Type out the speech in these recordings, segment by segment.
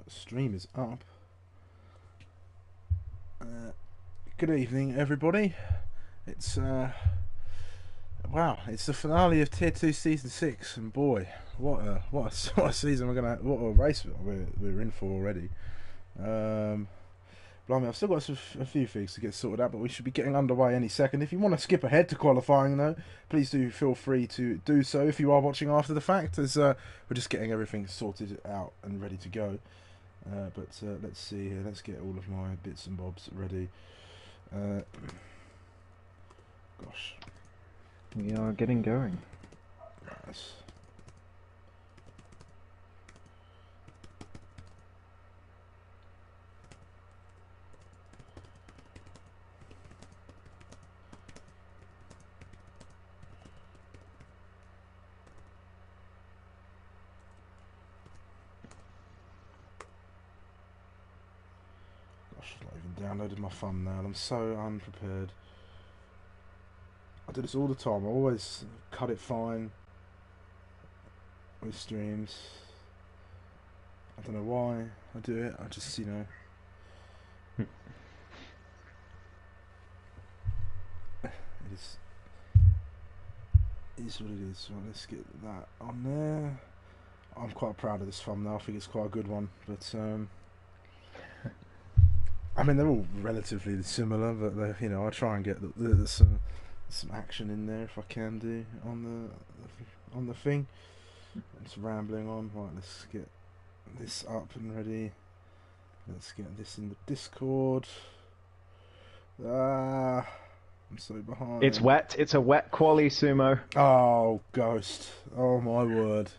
Stream is up. Good evening, everybody. It's wow, it's the finale of Tier 2 Season 6, and boy, what a season what a race we're in for already. Blimey, I've still got a few things to get sorted out, but we should be getting underway any second. If you want to skip ahead to qualifying, though, please do feel free to do so if you are watching after the fact, as we're just getting everything sorted out and ready to go. But let's see here. Let's get all of my bits and bobs ready. Gosh. We are getting going. Nice. I've not even downloaded my thumbnail. I'm so unprepared. I do this all the time. I always cut it fine with streams. I don't know why I do it. I just, it is what it is. Right, let's get that on there. I'm quite proud of this thumbnail. I think it's quite a good one, but I mean, they're all relatively similar, but I try and get some action in there if I can do on the thing. It's rambling on. Right, let's get this up and ready. Let's get this in the Discord. I'm so behind. It's wet. It's a wet quali, Sumo. Oh, Ghost. Oh, my word.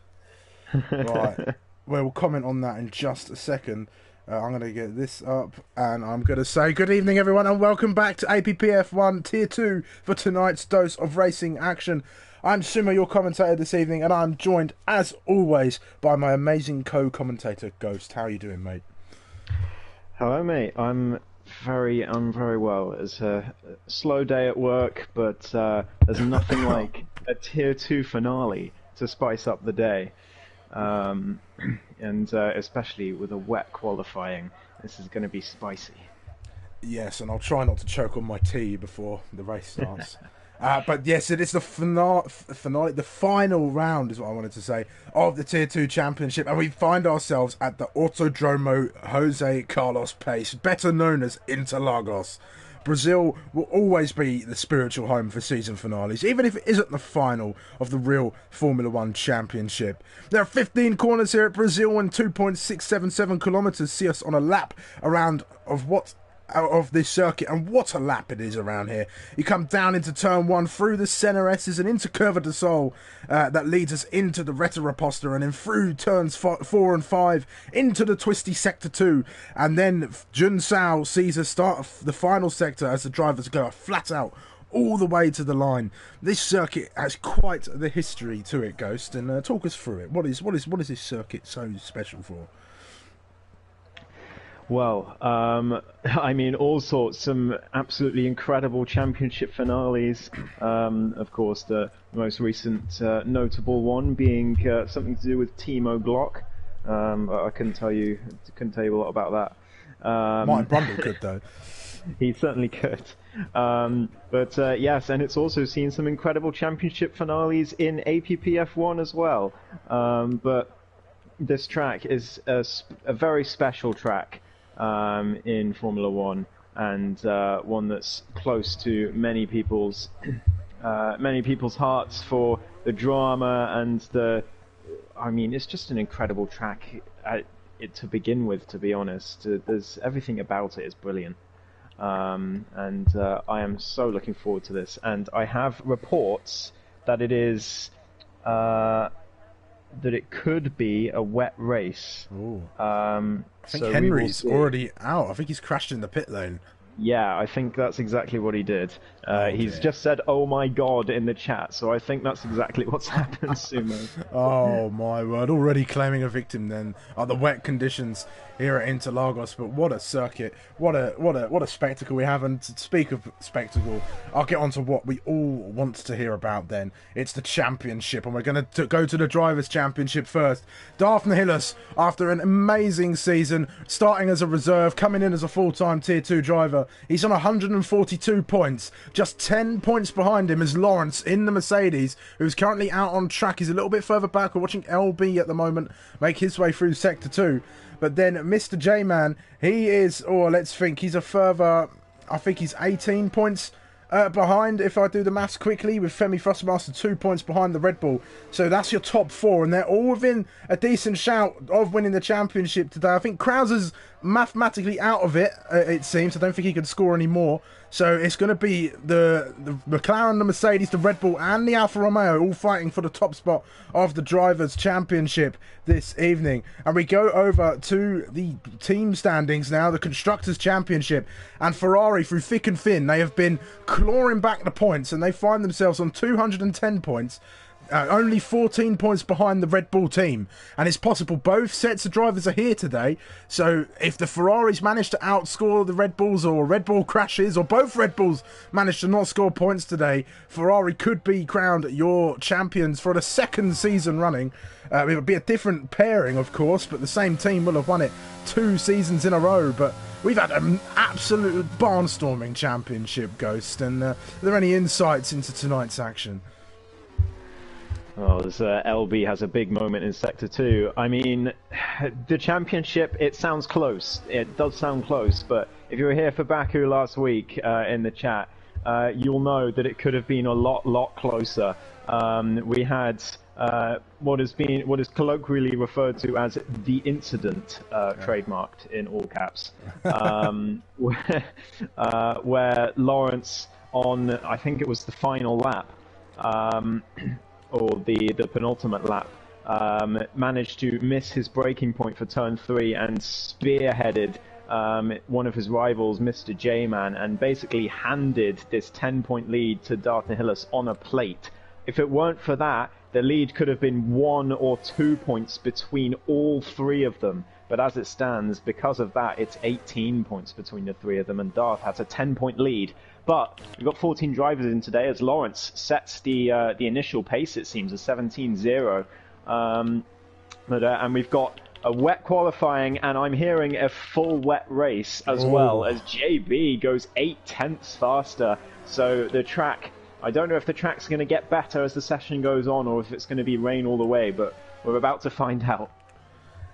Right. We'll comment on that in just a second. I'm going to get this up, and I'm going to say good evening, everyone, and welcome back to APPF1 Tier 2 for tonight's dose of racing action. I'm Sumo, your commentator this evening, and I'm joined, as always, by my amazing co-commentator, Ghost. How are you doing, mate? Hello, mate. I'm very well. It's a slow day at work, but there's nothing like a Tier 2 finale to spice up the day. And especially with a wet qualifying, this is going to be spicy. Yes, and I'll try not to choke on my tea before the race starts. But yes, it is the finale, the final round is what I wanted to say, of the Tier 2 Championship, and we find ourselves at the Autodromo Jose Carlos Pace, better known as Interlagos. Brazil will always be the spiritual home for season finales, even if it isn't the final of the real Formula 1 Championship. There are 15 corners here at Brazil, and 2.677 kilometres see us on a lap around of this circuit, and what a lap it is around here. You come down into turn 1 through the Senna S's and into Curva de Sol that leads us into the Reta Reposta, and then through turns 4 and 5 into the twisty sector 2, and then Jun Sao sees us start the final sector as the drivers go flat out all the way to the line. This circuit has quite the history to it, Ghost, and talk us through it. What is this circuit so special for? Well, I mean, all sorts, some absolutely incredible championship finales. Of course, the most recent notable one being something to do with Timo Glock. I couldn't tell you a lot about that. Martin Brundle could, though. He certainly could. But yes, and it's also seen some incredible championship finales in APPF1 as well. But this track is a very special track in Formula 1, and one that's close to many people's hearts for the drama and it's just an incredible track to begin with, to be honest. There's everything about it is brilliant. And I am so looking forward to this, and I have reports that it could be a wet race. I think Henry's already out. I think he's crashed in the pit lane. Yeah, I think that's exactly what he did. Oh, He's dear. just said, "Oh my God," in the chat, so I think that's exactly what's happened, Sumo. Oh my word! Already claiming a victim. Then are the wet conditions here at Interlagos. But what a circuit! What a spectacle we have. And to speak of spectacle, I'll get on to what we all want to hear about. Then it's the championship, and we're going to go to the drivers' championship first. Darth Nihilus, after an amazing season, starting as a reserve, coming in as a full-time Tier 2 driver, he's on 142 points. Just 10 points behind him is Lawrence in the Mercedes, who's currently out on track. He's a little bit further back. We're watching LB at the moment make his way through Sector 2. But then Mr. J-Man, he is, let's think, he's a further, I think he's 18 points behind, if I do the maths quickly, with Femi Frostmaster 2 points behind the Red Bull. So that's your top four, and they're all within a decent shout of winning the championship today. I think Krauser's mathematically out of it, it seems. I don't think he can score any more. So it's going to be the McLaren, the Mercedes, the Red Bull and the Alfa Romeo all fighting for the top spot of the Drivers' Championship this evening. And we go over to the team standings now, the Constructors' Championship. And Ferrari, through thick and thin, they have been clawing back the points, and they find themselves on 210 points. Only 14 points behind the Red Bull team, and it's possible both sets of drivers are here today. So if the Ferraris manage to outscore the Red Bulls, or Red Bull crashes, or both Red Bulls manage to not score points today, Ferrari could be crowned your champions for the second season running. It would be a different pairing, of course, but the same team will have won it 2 seasons in a row. But we've had an absolute barnstorming championship, Ghost. And are there any insights into tonight's action? Oh, LB has a big moment in Sector 2. I mean, the championship, it sounds close. It does sound close, but if you were here for Baku last week in the chat, you'll know that it could have been a lot closer. We had what is colloquially referred to as the incident, trademarked in all caps, where Lawrence, on, I think it was the final lap, or the penultimate lap, managed to miss his braking point for turn 3 and spearheaded one of his rivals, Mr. J-Man, and basically handed this 10-point lead to Darth Nihilus on a plate. If it weren't for that, the lead could have been 1 or 2 points between all 3 of them. But as it stands, because of that, it's 18 points between the 3 of them, and Darth has a 10-point lead. But we've got 14 drivers in today as Lawrence sets the initial pace, it seems, of 17-0. And we've got a wet qualifying, and I'm hearing a full wet race as well, as JB goes 8/10 faster. So the track, I don't know if the track's going to get better as the session goes on, or if it's going to be rain all the way, but we're about to find out.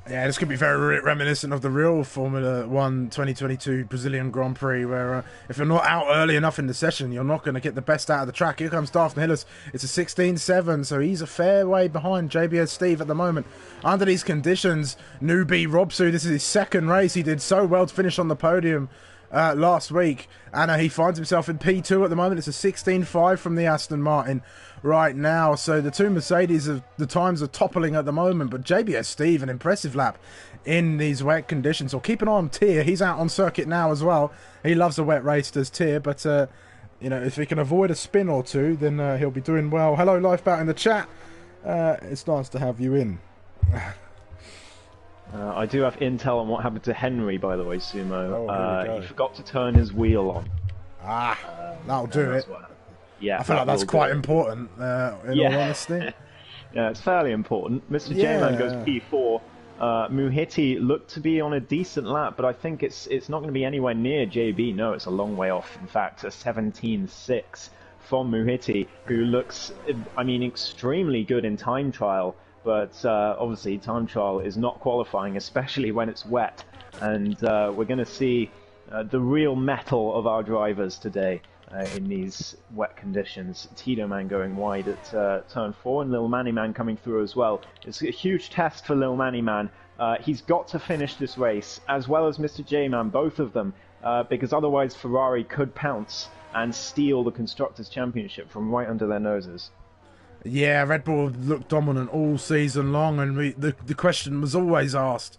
Yeah, this could be very reminiscent of the real Formula 1 2022 Brazilian Grand Prix, where if you're not out early enough in the session, you're not going to get the best out of the track. Here comes Darth Nihilus. It's a 16-7, so he's a fair way behind JBS Steve at the moment. Under these conditions, newbie Robsu, this is his second race. He did so well to finish on the podium last week, and he finds himself in P2 at the moment. It's a 16.5 from the Aston Martin right now. So the two Mercedes, the times are toppling at the moment, but JBS Steve, an impressive lap in these wet conditions. So keep an eye on Tyr. He's out on circuit now as well. He loves a wet race, does Tyr, but you know, if he can avoid a spin or two, then he'll be doing well. Hello, Lifebout in the chat. It's nice to have you in. I do have intel on what happened to Henry, by the way, Sumo. He forgot to turn his wheel on. That'll do it. Yeah, I feel like that's quite important, in all honesty. Yeah, it's fairly important. Mr. J-Man goes P4. Muhiti looked to be on a decent lap, but I think it's not going to be anywhere near JB. No, it's a long way off. In fact, a 17.6 from Muhiti, who looks, I mean, extremely good in time trial. But obviously, time trial is not qualifying, especially when it's wet. And we're going to see the real mettle of our drivers today in these wet conditions. Tito Man going wide at turn 4, and Lil Manny Man coming through as well. It's a huge test for Lil Manny Man. He's got to finish this race, as well as Mr. J-Man, both of them, because otherwise Ferrari could pounce and steal the Constructors' Championship from right under their noses. Yeah, Red Bull looked dominant all season long, and the question was always asked,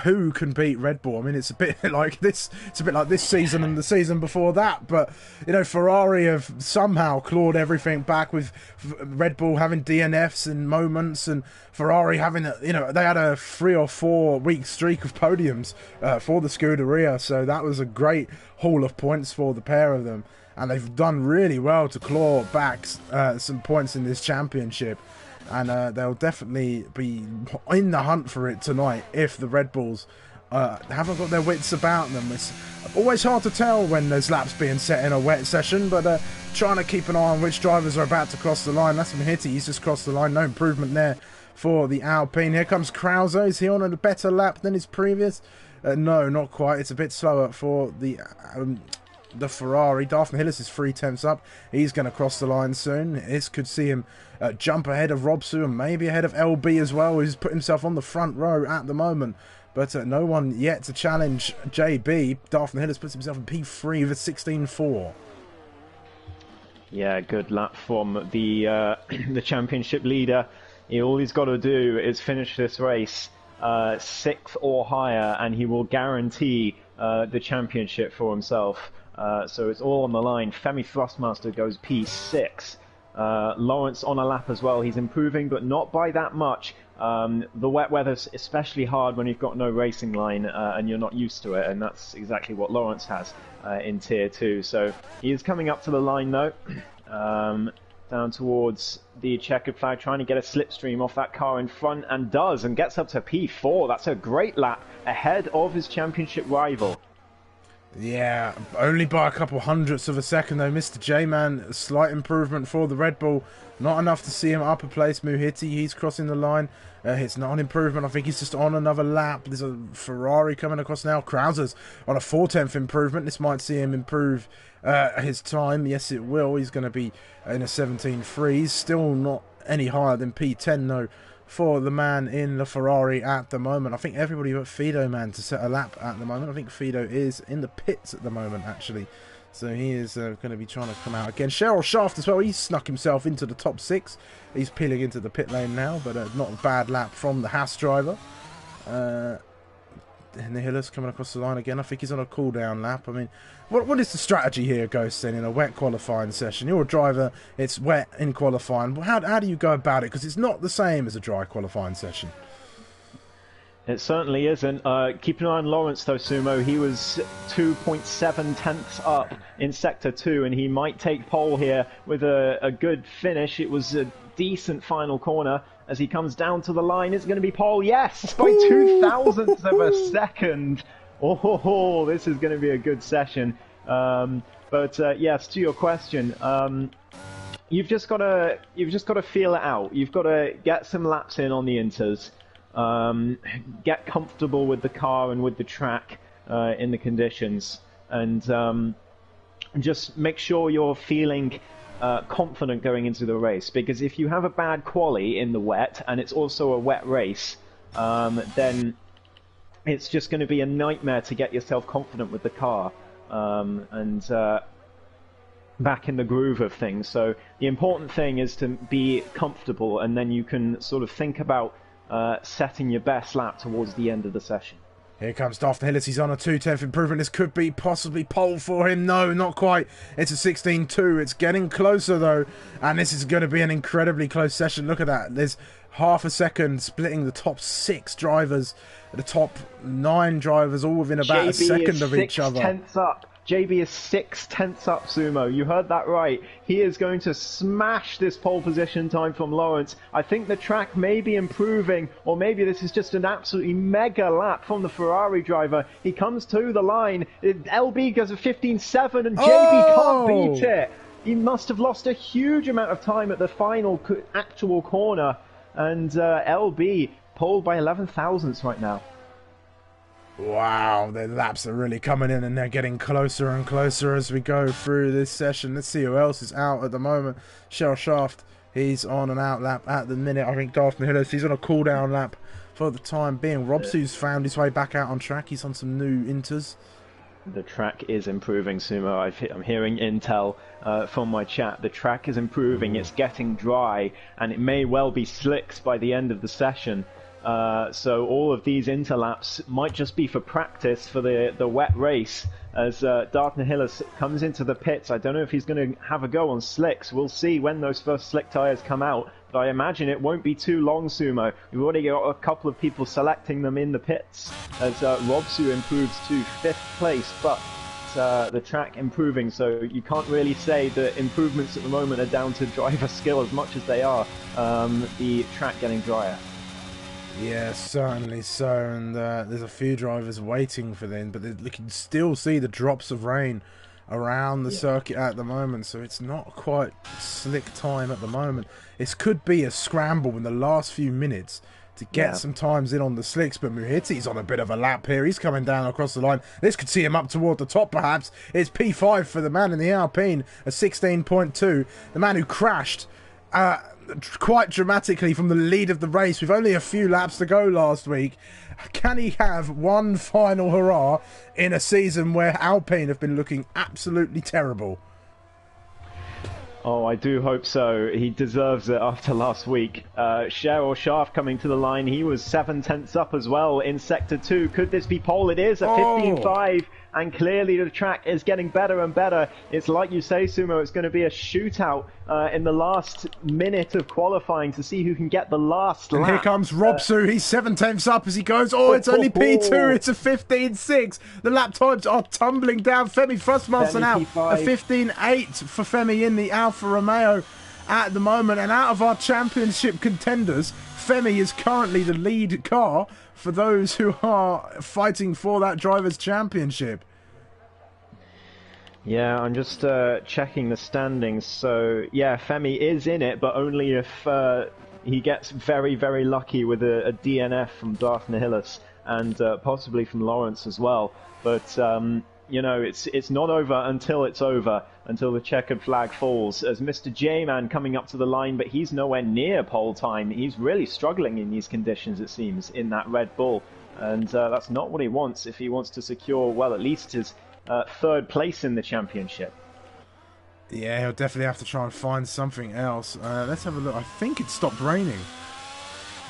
who can beat Red Bull? I mean, it's a bit like this. It's a bit like this season and the season before that. But Ferrari have somehow clawed everything back, with Red Bull having DNFs and moments, and Ferrari having they had a 3 or 4 week streak of podiums for the Scuderia. So that was a great haul of points for the pair of them, and they've done really well to claw back some points in this championship. And they'll definitely be in the hunt for it tonight if the Red Bulls haven't got their wits about them. It's always hard to tell when there's laps being set in a wet session, but trying to keep an eye on which drivers are about to cross the line. That's from Hitty. He's just crossed the line. No improvement there for the Alpine. Here comes Krause. Is he on a better lap than his previous? No, not quite. It's a bit slower for the Ferrari. Darth Hillis is 3 tenths up. He's going to cross the line soon. This could see him jump ahead of Robsu and maybe ahead of LB as well. He's put himself on the front row at the moment. But no one yet to challenge JB. Darth Hillis puts himself in P3 with 16.4. Yeah, good lap from the the championship leader. All he's got to do is finish this race 6th or higher, and he will guarantee the championship for himself. So it's all on the line. Femi Thrustmaster goes P6. Lawrence on a lap as well. He's improving, but not by that much. The wet weather's especially hard when you've got no racing line and you're not used to it, and that's exactly what Lawrence has in Tier 2. So he is coming up to the line though, down towards the checkered flag, trying to get a slipstream off that car in front, and does, and gets up to P4. That's a great lap ahead of his championship rival. Yeah, only by a couple hundredths of a second though. Mr. J-Man, a slight improvement for the Red Bull. Not enough to see him upper place. Muhiti, he's crossing the line. It's not an improvement. I think he's just on another lap. There's a Ferrari coming across now. Krauser's on a 4/10 improvement. This might see him improve his time. Yes, it will. He's going to be in a 17.3. He's still not any higher than P10 though for the man in the Ferrari at the moment. I think everybody but Fido, man, to set a lap at the moment. I think Fido is in the pits at the moment, actually. So he is going to be trying to come out again. Cheryl Shaft as well. He's snuck himself into the top 6. He's peeling into the pit lane now, but not a bad lap from the Haas driver. Nihilus coming across the line again. I think he's on a cool-down lap. I mean, what is the strategy here, Ghost, then, in a wet qualifying session? You're a driver, it's wet in qualifying. How do you go about it? Because it's not the same as a dry qualifying session. It certainly isn't. Keep an eye on Lawrence, though, Sumo. He was 2.7 tenths up in Sector 2, and he might take pole here with a good finish. It was a decent final corner. As he comes down to the line, is it going to be pole? Yes, by 0.02 of a second. Oh, this is going to be a good session. Yes, to your question, you've just got to feel it out. You've got to get some laps in on the inters. Get comfortable with the car and with the track in the conditions, and just make sure you're feeling confident going into the race, because if you have a bad quali in the wet and it's also a wet race, then it's just going to be a nightmare to get yourself confident with the car and back in the groove of things. So the important thing is to be comfortable, and then you can sort of think about setting your best lap towards the end of the session. Here comes Darth Hillis. He's on a 2/10 improvement. This could be possibly pole for him. No, not quite. It's a 16.2. It's getting closer, though. And this is going to be an incredibly close session. Look at that. There's half a second splitting the top 6 drivers, the top 9 drivers, all within about a second of each other. 6/10 up. JB is 6/10 up, Sumo. You heard that right. He is going to smash this pole position time from Lawrence. I think the track may be improving, or maybe this is just an absolutely mega lap from the Ferrari driver. He comes to the line. LB goes a 15.7, and JB can't beat it. He must have lost a huge amount of time at the final actual corner, and LB poled by 11 thousandths right now. Wow, the laps are really coming in, and they're getting closer and closer as we go through this session. Let's see who else is out at the moment. Shell Shaft, he's on an out lap at the minute. I think Darth Hillis, he's on a cool down lap for the time being. Robsu's found his way back out on track. He's on some new inters. The track is improving, Sumo. I'm hearing intel from my chat. The track is improving. It's getting dry, and it may well be slicks by the end of the session. So all of these interlaps might just be for practice for the wet race. As Dartner Hillis comes into the pits, I don't know if he's going to have a go on slicks. We'll see when those first slick tyres come out, but I imagine it won't be too long, Sumo. We've already got a couple of people selecting them in the pits, as Robsu improves to 5th place, but the track improving, so you can't really say that improvements at the moment are down to driver skill as much as they are the track getting drier. Yeah, certainly so, and there's a few drivers waiting for them, but you can still see the drops of rain around the circuit at the moment, so it's not quite slick time at the moment. It could be a scramble in the last few minutes to get some times in on the slicks, but Muhiti's on a bit of a lap here. He's coming down across the line. This could see him up toward the top, perhaps. It's P5 for the man in the Alpine, a 16.2. The man who crashed quite dramatically from the lead of the race with only a few laps to go last week. Can he have one final hurrah in a season where Alpine have been looking absolutely terrible? Oh, I do hope so. He deserves it after last week. Cheryl Schaaf coming to the line. He was 7/10 up as well in Sector 2. Could this be pole? It is a 15.5. And clearly the track is getting better and better. It's like you say, Sumo, it's going to be a shootout in the last minute of qualifying to see who can get the last lap. And here comes Robsu. He's 7/10 up as he goes. Oh, it's only P2. It's a 15.6. The lap times are tumbling down. Femi Frostmaster now. A 15.8 for Femi in the Alfa Romeo at the moment. And out of our championship contenders, Femi is currently the lead car for those who are fighting for that driver's championship. Yeah, I'm just checking the standings. So, yeah, Femi is in it, but only if he gets very, very lucky with a DNF from Dartner Hillis and possibly from Lawrence as well. But, you know, it's not over until it's over, until the checkered flag falls. As Mr. J-Man coming up to the line, but he's nowhere near pole time. He's really struggling in these conditions, it seems, in that Red Bull. And that's not what he wants if he wants to secure, well, at least his 3rd place in the championship. Yeah, he'll definitely have to try and find something else. Let's have a look. I think it stopped raining.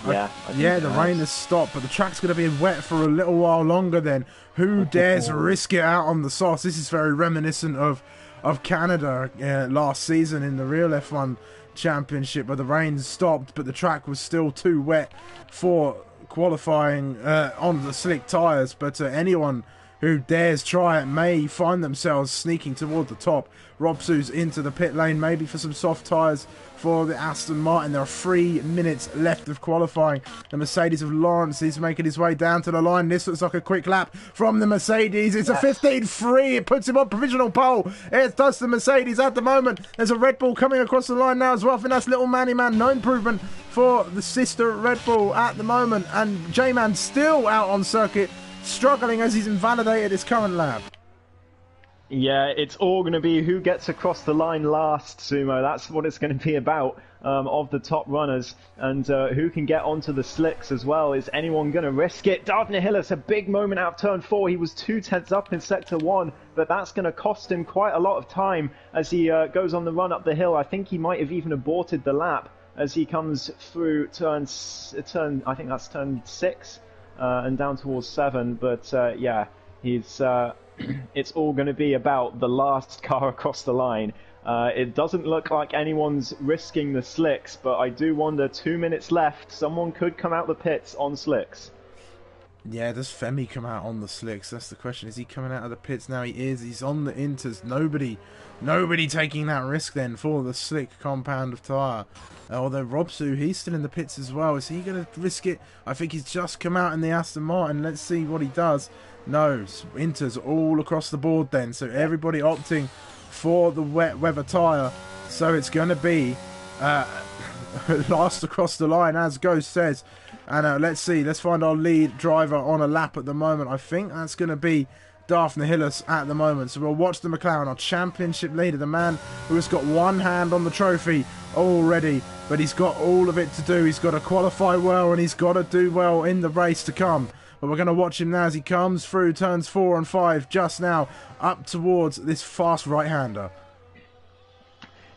Yeah, the rain has stopped, but the track's going to be wet for a little while longer then. Who dares risk it out on the sauce? This is very reminiscent of Canada last season in the real F1 championship, where the rain stopped, but the track was still too wet for qualifying on the slick tyres. But anyone who dares try it may find themselves sneaking toward the top. Robsu's into the pit lane, maybe for some soft tyres for the Aston Martin. There are 3 minutes left of qualifying. The Mercedes of Lawrence is making his way down to the line. This looks like a quick lap from the Mercedes. It's a 15.3. It puts him on provisional pole. It does the Mercedes at the moment. There's a Red Bull coming across the line now as well. I think that's Little Manny Man. No improvement for the sister Red Bull at the moment. And J-Man still out on circuit, struggling as he's invalidated his current lap. Yeah, it's all going to be who gets across the line last, Sumo. That's what it's going to be about, of the top runners. And who can get onto the slicks as well. Is anyone going to risk it? Dartner Hillis, a big moment out of turn 4. He was 2/10 up in Sector 1, but that's going to cost him quite a lot of time as he goes on the run up the hill. I think he might have even aborted the lap as he comes through turn I think that's turn 6 and down towards 7. But yeah, he's... it's all going to be about the last car across the line. It doesn't look like anyone's risking the slicks, but I do wonder, 2 minutes left, someone could come out the pits on slicks. Yeah, does Femi come out on the slicks? That's the question. Is he coming out of the pits now? He is. He's on the inters. Nobody taking that risk then for the slick compound of tyre. Although Robsu, he's still in the pits as well. Is he going to risk it? I think he's just come out in the Aston Martin. Let's see what he does. No, inters all across the board then. So everybody opting for the wet weather tyre. So it's going to be last across the line, as Ghost says. And let's see. Let's find our lead driver on a lap at the moment. I think that's going to be Dartner Hillis at the moment. So we'll watch the McLaren, our championship leader, the man who has got one hand on the trophy already, but he's got all of it to do. He's got to qualify well and he's got to do well in the race to come. But we're going to watch him now as he comes through turns 4 and 5 just now up towards this fast right-hander.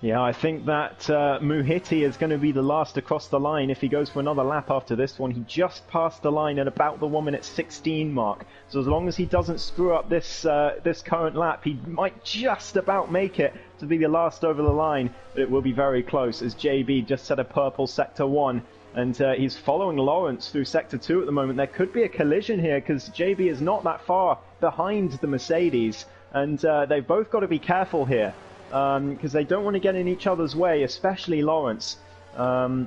Yeah, I think that Muhiti is going to be the last across the line if he goes for another lap after this one. He just passed the line at about the 1 minute 16 mark. So as long as he doesn't screw up this this current lap, he might just about make it to be the last over the line. But it will be very close as JB just set a purple sector 1. And he's following Lawrence through sector 2 at the moment. There could be a collision here because JB is not that far behind the Mercedes. And they've both got to be careful here. Because they don't want to get in each other's way, especially Lawrence. As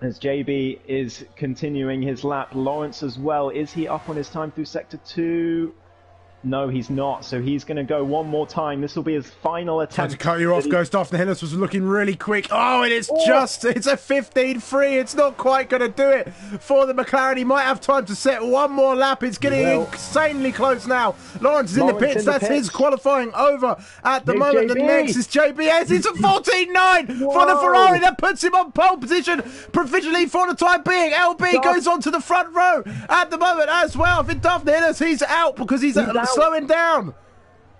JB is continuing his lap. Lawrence as well. Is he up on his time through sector 2? No, he's not. So he's going to go one more time. This will be his final attempt. Trying to cut you off, Ghost after Hillis was looking really quick. Oh, and it's a 15-3. It's not quite going to do it for the McLaren. He might have time to set one more lap. It's getting insanely close now. Lawrence is in the pits. That's his qualifying over at the moment. JB. The next is JBS. It's a 14-9 for the Ferrari. That puts him on pole position provisionally for the time being. LB goes on to the front row at the moment as well. For Daphne Hillis, he's out because he's slowing down.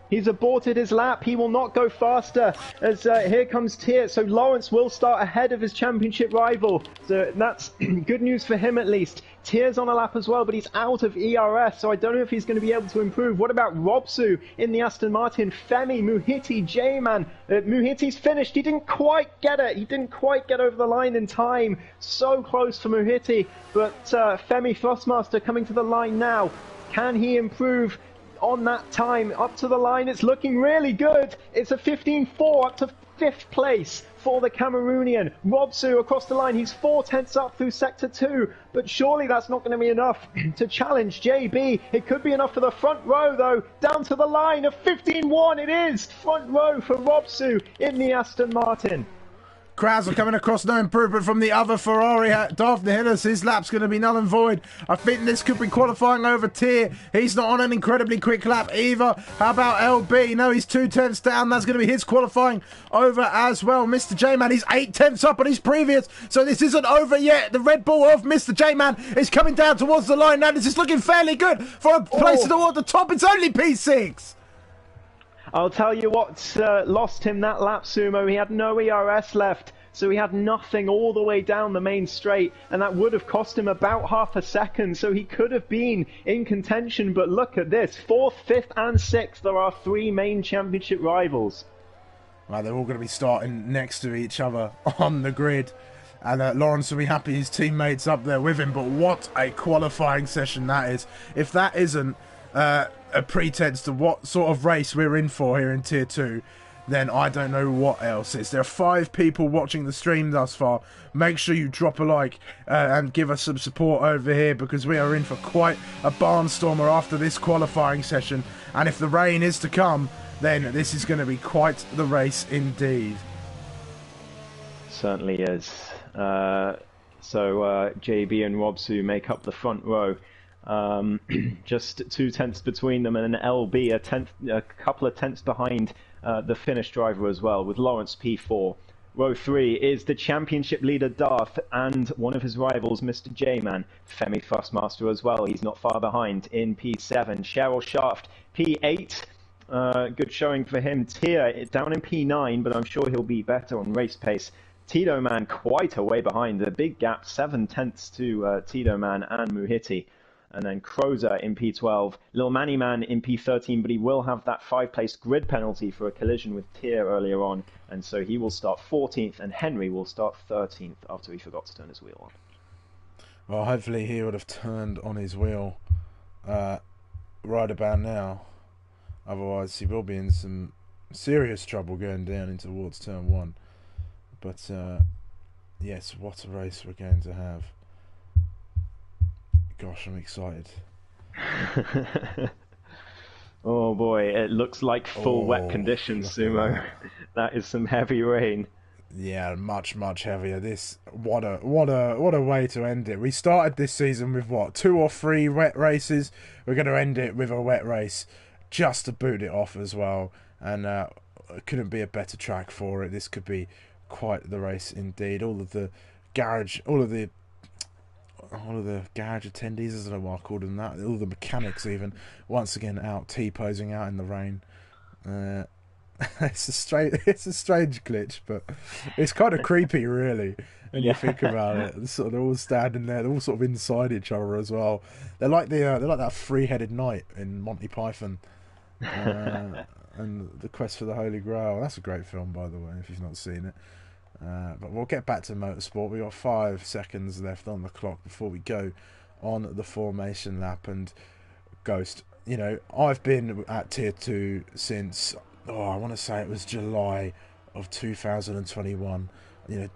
He's aborted his lap. He will not go faster as here comes Tier. So Lawrence will start ahead of his championship rival. So that's good news for him at least. Tier's on a lap as well, but he's out of ERS, so I don't know if he's going to be able to improve. What about Robsu in the Aston Martin? Femi, Muhiti, J-Man. Muhiti's finished. He didn't quite get it. He didn't quite get over the line in time. So close for Muhiti, but Femi Thrustmaster coming to the line now. Can he improve on that time up to the line? It's looking really good. It's a 15-4 up to 5th place for the Cameroonian. Robsu across the line. He's 4 tenths up through sector 2, but surely that's not going to be enough to challenge JB. It could be enough for the front row though. Down to the line of 15-1. It is front row for Robsu in the Aston Martin. Krauser coming across, no improvement from the other Ferrari. Daphne Hillis, his lap's going to be null and void. I think this could be qualifying over Tier. He's not on an incredibly quick lap either. How about LB? No, he's 2 tenths down. That's going to be his qualifying over as well. Mr. J-Man, he's 8 tenths up on his previous, so this isn't over yet. The Red Bull of Mr. J-Man is coming down towards the line now. This is looking fairly good for a place toward the top. It's only P6. I'll tell you what lost him that lap, Sumo. He had no ERS left, so he had nothing all the way down the main straight, and that would have cost him about half a second, so he could have been in contention. But look at this, 4th, 5th and 6th are our 3 main championship rivals. Well, they're all going to be starting next to each other on the grid. And Lawrence will be happy his teammates up there with him. But what a qualifying session that is. If that isn't a pretense to what sort of race we're in for here in Tier 2, then I don't know what else is. There are 5 people watching the stream thus far. Make sure you drop a like and give us some support over here, because we are in for quite a barnstormer after this qualifying session. And if the rain is to come, then this is going to be quite the race indeed. Certainly is. So JB and Robsu make up the front row. Just 2 tenths between them, and an LB a couple of tenths behind the Finnish driver as well, with Lawrence P4. Row 3 is the championship leader Darth and one of his rivals, Mr. J-Man, Femi Thrustmaster as well. He's not far behind in P7. Cheryl Shaft P8. Good showing for him. Tier down in P9, but I'm sure he'll be better on race pace. Tito Man quite a way behind. A big gap, 7 tenths to Tito Man and Muhiti. And then Crozer in P12, Lil Manny Man in P13, but he will have that 5-place grid penalty for a collision with Tier earlier on, and so he will start 14th, and Henry will start 13th after he forgot to turn his wheel on. Well, hopefully he would have turned on his wheel right about now. Otherwise, he will be in some serious trouble going down in towards turn 1. But, yes, what a race we're going to have. Gosh, I'm excited. Oh boy, it looks like full wet conditions, Sumo. That is some heavy rain. Yeah, much heavier. This what a way to end it. We started this season with what, 2 or 3 wet races. We're going to end it with a wet race just to boot it off as well. And it couldn't be a better track for it. This could be quite the race indeed. All of the garage attendees, I don't know why I called them that, all the mechanics even, once again out T-posing out in the rain. It's a strange glitch, but it's kind of creepy, really, when you think about it. They're all standing there, they're all sort of inside each other as well. They're like they're like that three-headed knight in Monty Python, and the Quest for the Holy Grail. That's a great film, by the way, if you've not seen it. But we'll get back to motorsport. We got 5 seconds left on the clock before we go on the formation lap. And Ghost, you know, I've been at Tier 2 since, I want to say it was July of 2021. You know,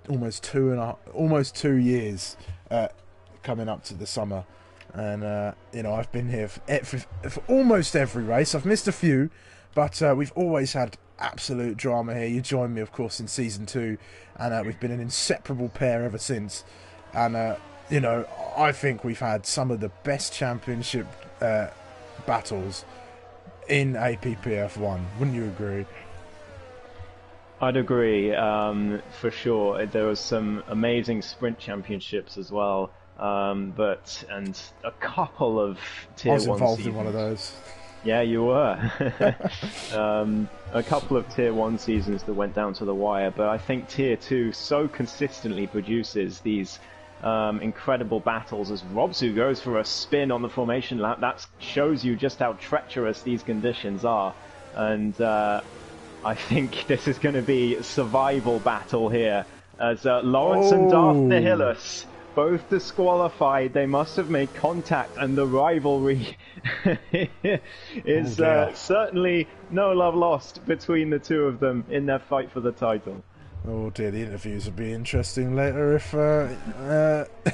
almost 2 years coming up to the summer. And, you know, I've been here for almost every race. I've missed a few, but we've always had absolute drama here. You joined me, of course, in Season 2, and we've been an inseparable pair ever since. And, you know, I think we've had some of the best championship battles in APPF1. Wouldn't you agree? I'd agree, for sure. There was some amazing sprint championships as well, and a couple of Tier 1 I was involved seasons. in one of those. Yeah, you were. A couple of Tier 1 seasons that went down to the wire, but I think Tier 2 so consistently produces these incredible battles as Robsu goes for a spin on the formation lap. That shows you just how treacherous these conditions are. And I think this is going to be a survival battle here, as Lawrence and Darth Nihilus both disqualified. They must have made contact, and the rivalry is certainly no love lost between the two of them in their fight for the title. Oh dear, the interviews will be interesting later if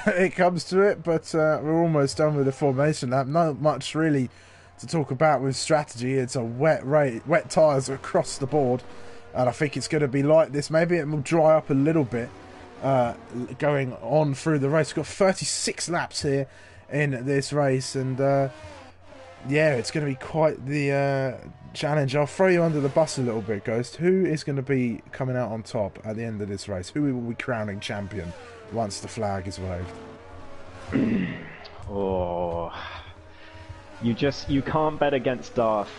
it comes to it, but we're almost done with the formation lap. Not much really to talk about with strategy. It's a wet tyres across the board, and I think it's going to be like this. Maybe it will dry up a little bit going on through the race. We've got 36 laps here in this race, and yeah, it's going to be quite the challenge. I'll throw you under the bus a little bit, Ghost. Who is going to be coming out on top at the end of this race? Who will be crowning champion once the flag is waved? You can't bet against Darth.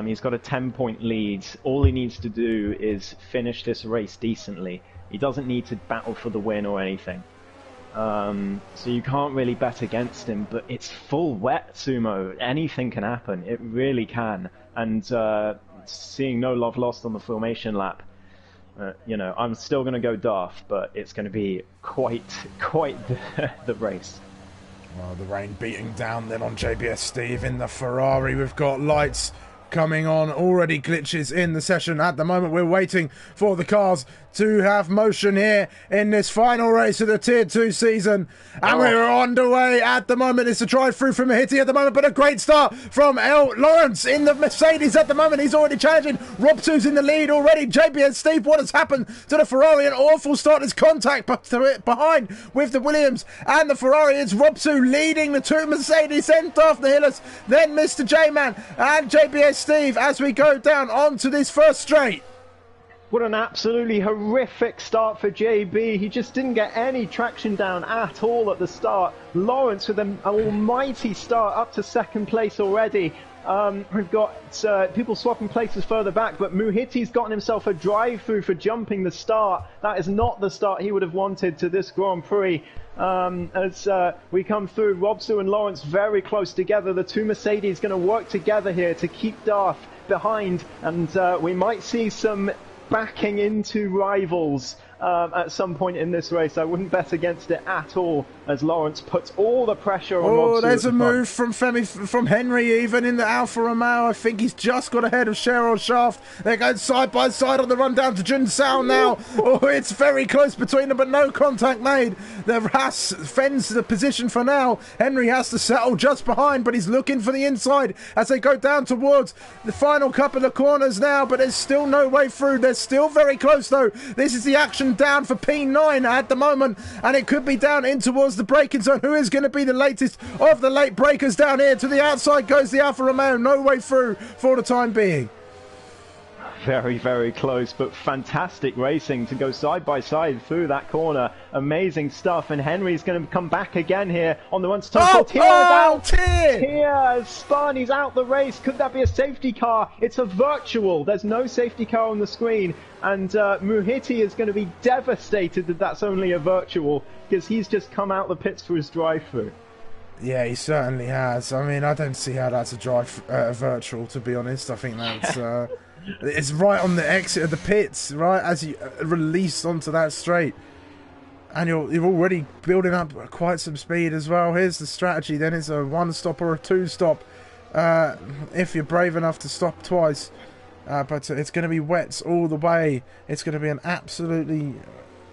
He's got a 10-point lead. All he needs to do is finish this race decently. He doesn't need to battle for the win or anything. So you can't really bet against him, but it's full wet, Sumo. Anything can happen. It really can. And seeing no love lost on the formation lap, you know, I'm still going to go Darth, but it's going to be quite the race. Well, the rain beating down then on JBS Steve in the Ferrari. We've got lights coming on, already glitches in the session. At the moment, we're waiting for the cars to have motion here in this final race of the Tier 2 season. And we're underway at the moment. It's a drive-through from Mahiti at the moment, but a great start from Lawrence in the Mercedes at the moment. He's already challenging. Robsu's in the lead already. JBS Steve, what has happened to the Ferrari? An awful start. There's contact behind with the Williams and the Ferrari. It's Robsu leading the two Mercedes, then Darth Nihilus, then Mr. J-Man and JBS Steve as we go down onto this first straight. What an absolutely horrific start for JB. He just didn't get any traction down at all at the start. Lawrence with an almighty start up to second place already. We've got people swapping places further back, but Muhiti's gotten himself a drive-through for jumping the start. That is not the start he would have wanted to this Grand Prix. As we come through, Robsu and Lawrence very close together. The two Mercedes going to work together here to keep Darth behind, and we might see some backing into rivals at some point in this race. I wouldn't bet against it at all, as Lawrence puts all the pressure on Robsu. Oh, there's a move from Henry even in the Alfa Romeo. I think he's just got ahead of Cheryl Shaft. They're going side by side on the run down to Jun Sao now. Oh, it's very close between them, but no contact made. The Haas fends the position for now. Henry has to settle just behind, but he's looking for the inside as they go down towards the final couple of corners now, but there's still no way through. They're still very close though. This is the action down for P9 at the moment, and it could be down in towards the braking zone. Who is going to be the latest of the late breakers down here? To the outside goes the Alfa Romeo. No way through for the time being. very, very close, but fantastic racing to go side by side through that corner. Amazing stuff, and Henry's going to come back again here on the run to turn 4. Tier is out. Tier has spun. He's out the race. Could that be a safety car? It's a virtual. There's no safety car on the screen, and Muhiti is going to be devastated that that's only a virtual, because he's just come out the pits for his drive-through. Yeah, he certainly has. I mean, I don't see how that's a virtual, to be honest. I think that's it's right on the exit of the pits, right as you release onto that straight, and you're already building up quite some speed as well. Here's the strategy. Then it's a 1-stop or a 2-stop, if you're brave enough to stop twice. But it's going to be wets all the way. It's going to be an absolutely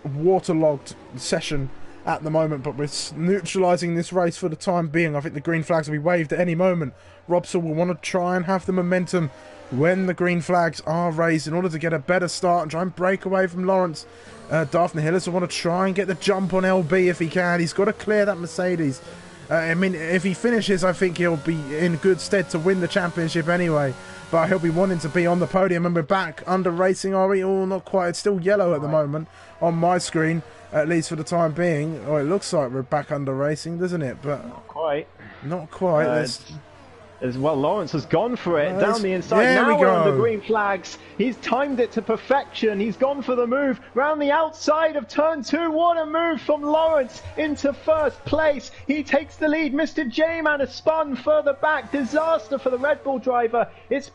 waterlogged session at the moment, but we're neutralising this race for the time being. I think the green flags will be waved at any moment. Robson will want to try and have the momentum when the green flags are raised in order to get a better start and try and break away from Lawrence. Daphne Hillis will want to try and get the jump on LB if he can. He's got to clear that Mercedes. I mean, if he finishes, I think he'll be in good stead to win the championship anyway. But he'll be wanting to be on the podium, and we're back under racing, are we? Oh, not quite. It's still yellow at the moment on my screen, at least for the time being. Oh, it looks like we're back under racing, doesn't it? But not quite. Not quite. As well, Lawrence has gone for it down the inside. Now we're on the green flags. He's timed it to perfection. He's gone for the move round the outside of turn 2. What a move from Lawrence into first place. He takes the lead. Mr. J-Man has spun further back. Disaster for the Red Bull driver. It's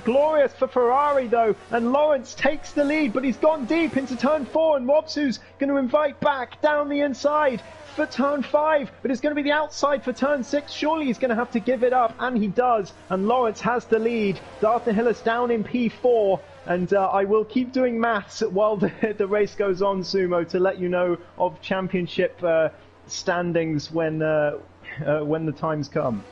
glorious for Ferrari though, and Lawrence takes the lead, but he's gone deep into turn 4, and Wopsu's going to invite back down the inside for turn 5, but it's going to be the outside for turn 6. Surely he's going to have to give it up, and he does, and Lawrence has the lead. Dartha Hillis down in P4, and I will keep doing maths while the race goes on, Sumo, to let you know of championship standings when the times come.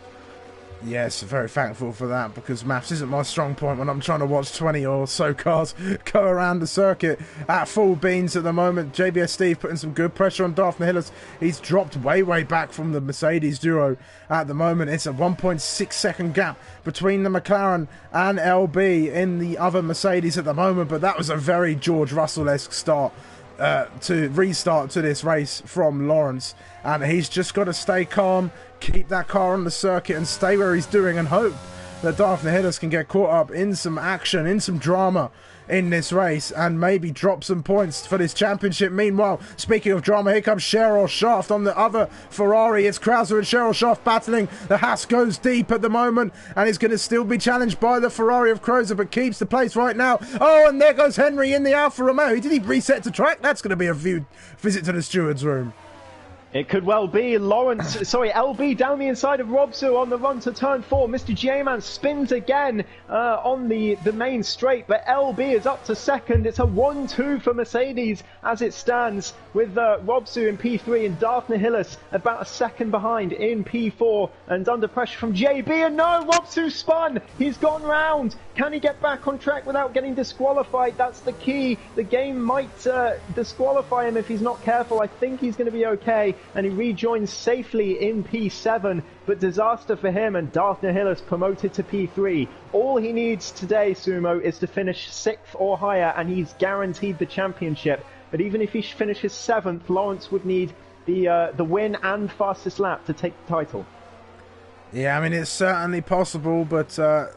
Yes, very thankful for that, because maths isn't my strong point when I'm trying to watch 20 or so cars go around the circuit at full beans at the moment. JBS Steve putting some good pressure on Daphne Hillis. He's dropped way back from the Mercedes duo at the moment. It's a 1.6 second gap between the McLaren and LB in the other Mercedes at the moment, but that was a very George Russell-esque start to restart to this race from Lawrence, and he's just got to stay calm, keep that car on the circuit and stay where he's doing, and hope that Daphne Hillis can get caught up in some action, in some drama in this race, and maybe drop some points for this championship. Meanwhile, speaking of drama, here comes Cheryl Shaft on the other Ferrari. It's Krauser and Cheryl Shaft battling. The Haas goes deep at the moment and is going to still be challenged by the Ferrari of Krauser, but keeps the place right now. Oh, and there goes Henry in the Alfa Romeo. Did he reset to track? That's going to be a visit to the steward's room. It could well be. LB down the inside of Robsu on the run to turn 4. Mr. J-Man spins again on the main straight, but LB is up to second. It's a 1-2 for Mercedes as it stands, with Robsu in P3 and Daphne Hillis about a second behind in P4, and under pressure from JB. And no, Robsu spun. He's gone round. Can he get back on track without getting disqualified? That's the key. The game might disqualify him if he's not careful. I think he's going to be okay, and he rejoins safely in P7, but disaster for him, and Daphne Hillis promoted to P3. All he needs today, Sumo, is to finish 6th or higher, and he's guaranteed the championship. But even if he finishes 7th, Lawrence would need the win and fastest lap to take the title. Yeah, I mean, it's certainly possible, but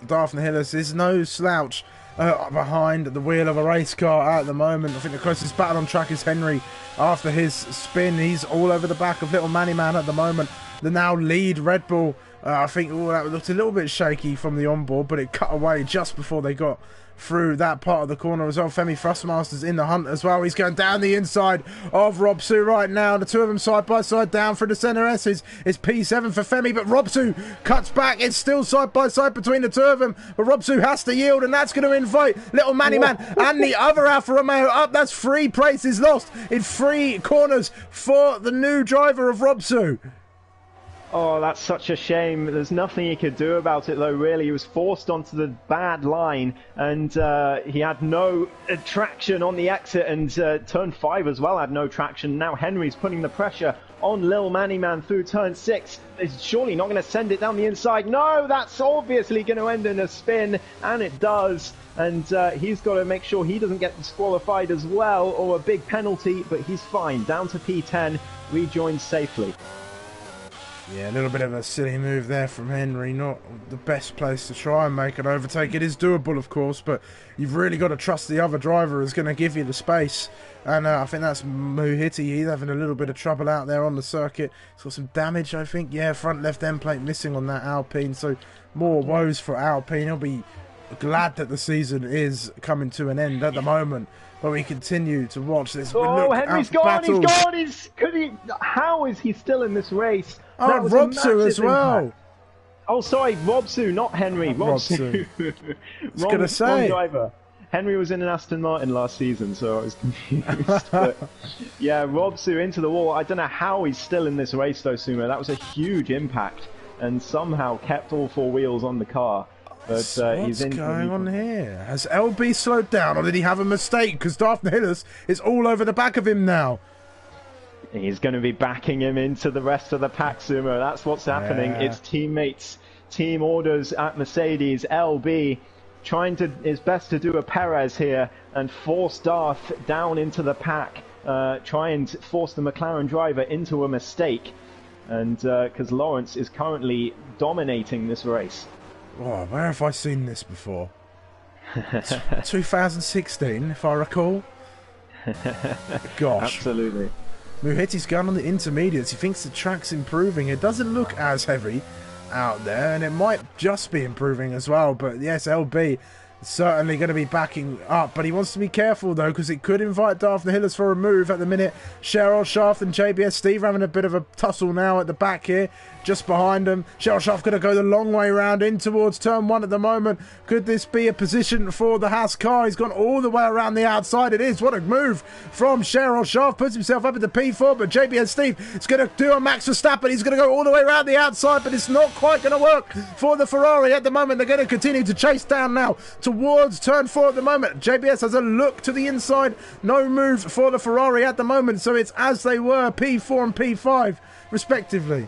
Daphne Hillis is no slouch behind the wheel of a race car at the moment. I think the closest battle on track is Henry. After his spin, he's all over the back of little Manny Man at the moment. The now lead Red Bull. I think that looked a little bit shaky from the onboard, but it cut away just before they got through that part of the corner as well. Femi Thrustmaster's in the hunt as well. He's going down the inside of Robsu right now. The two of them side by side down through the centre S's. It's P7 for Femi, but Robsu cuts back. It's still side by side between the two of them, but Robsu has to yield, and that's going to invite little Manny Man and the other Alfa Romeo up. That's 3 places lost in 3 corners for the new driver of Robsu. Oh, that's such a shame. There's nothing he could do about it, though, really. He was forced onto the bad line, and he had no traction on the exit, and turn 5 as well had no traction. Now Henry's putting the pressure on Lil Manny Man through turn 6. He's surely not going to send it down the inside. No, that's obviously going to end in a spin, and it does. And he's got to make sure he doesn't get disqualified as well, or a big penalty, but he's fine. Down to P10, rejoins safely. Yeah, a little bit of a silly move there from Henry. Not the best place to try and make an overtake. It is doable, of course, but you've really got to trust the other driver is going to give you the space. And I think that's Muhiti. He's having a little bit of trouble out there on the circuit. He's got some damage, I think. Yeah, front left end plate missing on that Alpine. So more woes for Alpine. He'll be glad that the season is coming to an end at the moment. But we continue to watch this. Oh, Henry's gone! He's gone! How is he still in this race? Oh, Robsu as well. Impact. Oh, sorry, Robsu, not Henry. Robsu. I was going to say. Wrong driver. Henry was in an Aston Martin last season, so I was confused. But yeah, Robsu into the wall. I don't know how he's still in this race, though, Sumo. That was a huge impact, and somehow kept all 4 wheels on the car. But what's going on here? Has LB slowed down, or did he have a mistake? Because Daphne Hillis is all over the back of him now. He's going to be backing him into the rest of the pack, Sumo. That's what's happening. Yeah. It's teammates, team orders at Mercedes. LB trying his best to do a Perez here and force Darth down into the pack. Try and force the McLaren driver into a mistake. And because Lawrence is currently dominating this race. Oh, where have I seen this before? 2016, if I recall. Gosh. Absolutely. Muhiti's going on the intermediates. He thinks the track's improving. It doesn't look as heavy out there, and it might just be improving as well. But yes, LB is certainly going to be backing up. But he wants to be careful, though, because it could invite Daphne Hillis for a move at the minute. Cheryl Shaft and JBS Steve having a bit of a tussle now at the back here. Just behind him. Cheryl Shaft going to go the long way round in towards turn 1 at the moment. Could this be a position for the Haas car? He's gone all the way around the outside. It is. What a move from Cheryl Shaft. Puts himself up into P4, but JBS Steve is going to do a Max Verstappen. He's going to go all the way around the outside, but it's not quite going to work for the Ferrari at the moment. They're going to continue to chase down now towards turn 4 at the moment. JBS has a look to the inside. No move for the Ferrari at the moment, so it's as they were, P4 and P5 respectively.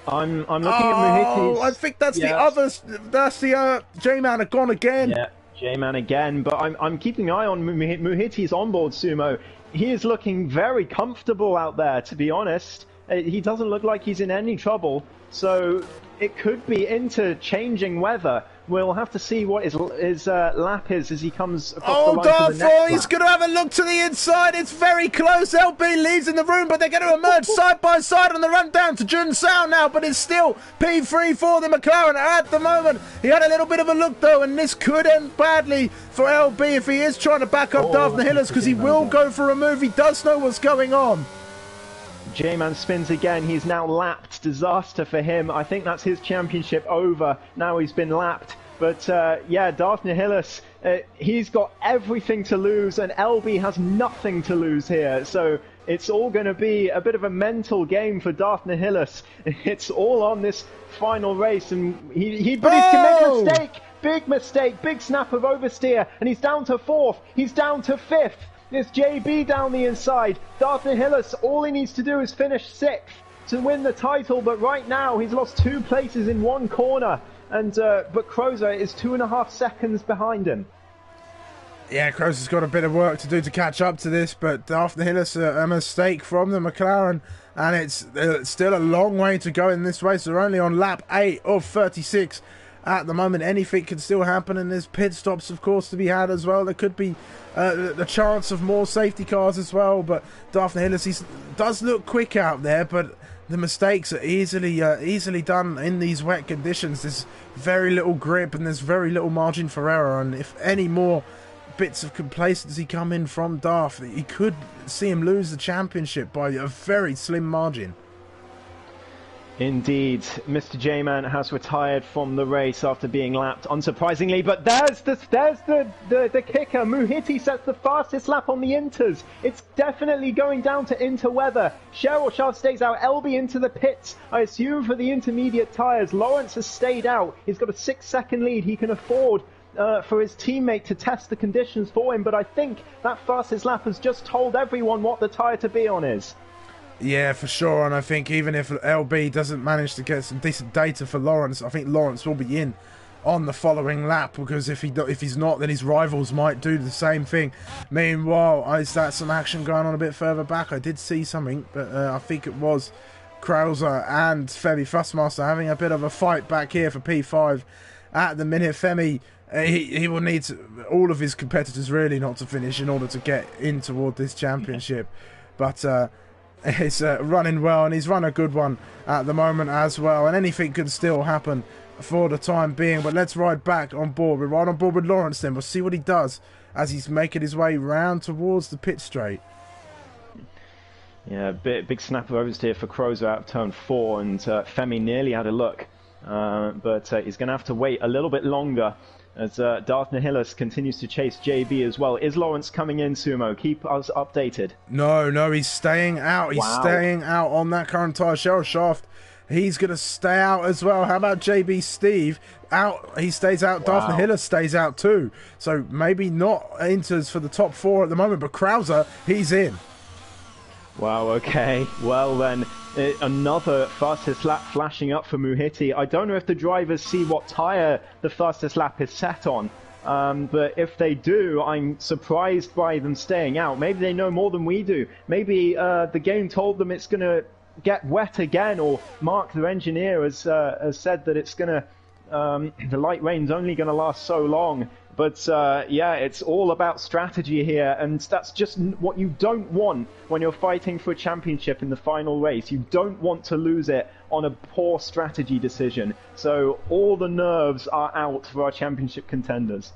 I'm looking at Muhiti's. I think that's the others. That's the J-Man have gone again. Yeah, J-Man again. But I'm keeping an eye on Muhiti's onboard, Sumo. He is looking very comfortable out there, to be honest. He doesn't look like he's in any trouble. So it could be into changing weather. We'll have to see what his lap is as he comes across the line to the next lap. He's going to have a look to the inside. It's very close. LB leads in the room, but they're going to emerge side by side on the run down to Jun Sao now, but it's still P3 for the McLaren at the moment. He had a little bit of a look, though, and this could end badly for LB if he is trying to back up Daphne Hillis, because he will go for a move. He does know what's going on. J-Man spins again. He's now lapped. Disaster for him. I think that's his championship over. Now he's been lapped. But yeah, Daphne Hillis, he's got everything to lose, and LB has nothing to lose here. So it's all going to be a bit of a mental game for Daphne Hillis. It's all on this final race, and but he's committed a mistake. Big snap of oversteer, and he's down to 4th. He's down to 5th. There's JB down the inside. Daphne Hillis, all he needs to do is finish 6th to win the title, but right now he's lost 2 places in 1 corner. And but Crozer is 2.5 seconds behind him. Yeah, Crozer's got a bit of work to do to catch up to this, but after Hillis, a mistake from the McLaren, and it's still a long way to go in this race. They're only on lap 8 of 36 at the moment. Anything can still happen, and there's pit stops, of course, to be had as well. There could be the chance of more safety cars as well, but Daphne Hillis does look quick out there, but the mistakes are easily done in these wet conditions. There's very little grip and there's very little margin for error, and if any more bits of complacency come in from Darth, you could see him lose the championship by a very slim margin. Indeed, Mr. J-Man has retired from the race after being lapped, unsurprisingly. But there's the kicker. Muhiti sets the fastest lap on the Inters. It's definitely going down to Inter weather. Cheryl Shaw stays out. LB into the pits, I assume for the intermediate tyres. Lawrence has stayed out. He's got a 6-second lead. He can afford for his teammate to test the conditions for him. But I think that fastest lap has just told everyone what the tyre to be on is. Yeah, for sure, and I think even if LB doesn't manage to get some decent data for Lawrence, I think Lawrence will be in on the following lap, because if he's not, then his rivals might do the same thing. Meanwhile, is that some action going on a bit further back? I did see something, but I think it was Krauser and Femi Fussmaster having a bit of a fight back here for P5 at the minute. Femi, he will need all of his competitors really not to finish in order to get in toward this championship, but it's running well, and he's run a good one at the moment as well, and anything could still happen for the time being. But let's ride back on board. We're right on board with Lawrence then. We'll see what he does as he's making his way round towards the pit straight. Yeah, big snap of oversteer for Crozer out of turn 4, and Femi nearly had a look, but he's going to have to wait a little bit longer as Darth Nihilus continues to chase JB as well. Is Lawrence coming in, Sumo? Keep us updated. No, he's staying out. He's staying out on that current tyre. Cheryl Shaft, he's going to stay out as well. How about JB Steve? Out. He stays out. Wow. Darth Nihilus stays out too. So maybe not Inters for the top 4 at the moment, but Krauser, he's in. Wow, okay. Well then, another fastest lap flashing up for Muhiti. I don't know if the drivers see what tyre the fastest lap is set on, but if they do, I'm surprised by them staying out. Maybe they know more than we do. Maybe the game told them it's going to get wet again, or Mark, their engineer, has said that it's going to the light rain's only going to last so long. But yeah, it's all about strategy here, and that's just what you don't want when you're fighting for a championship in the final race. You don't want to lose it on a poor strategy decision. So all the nerves are out for our championship contenders.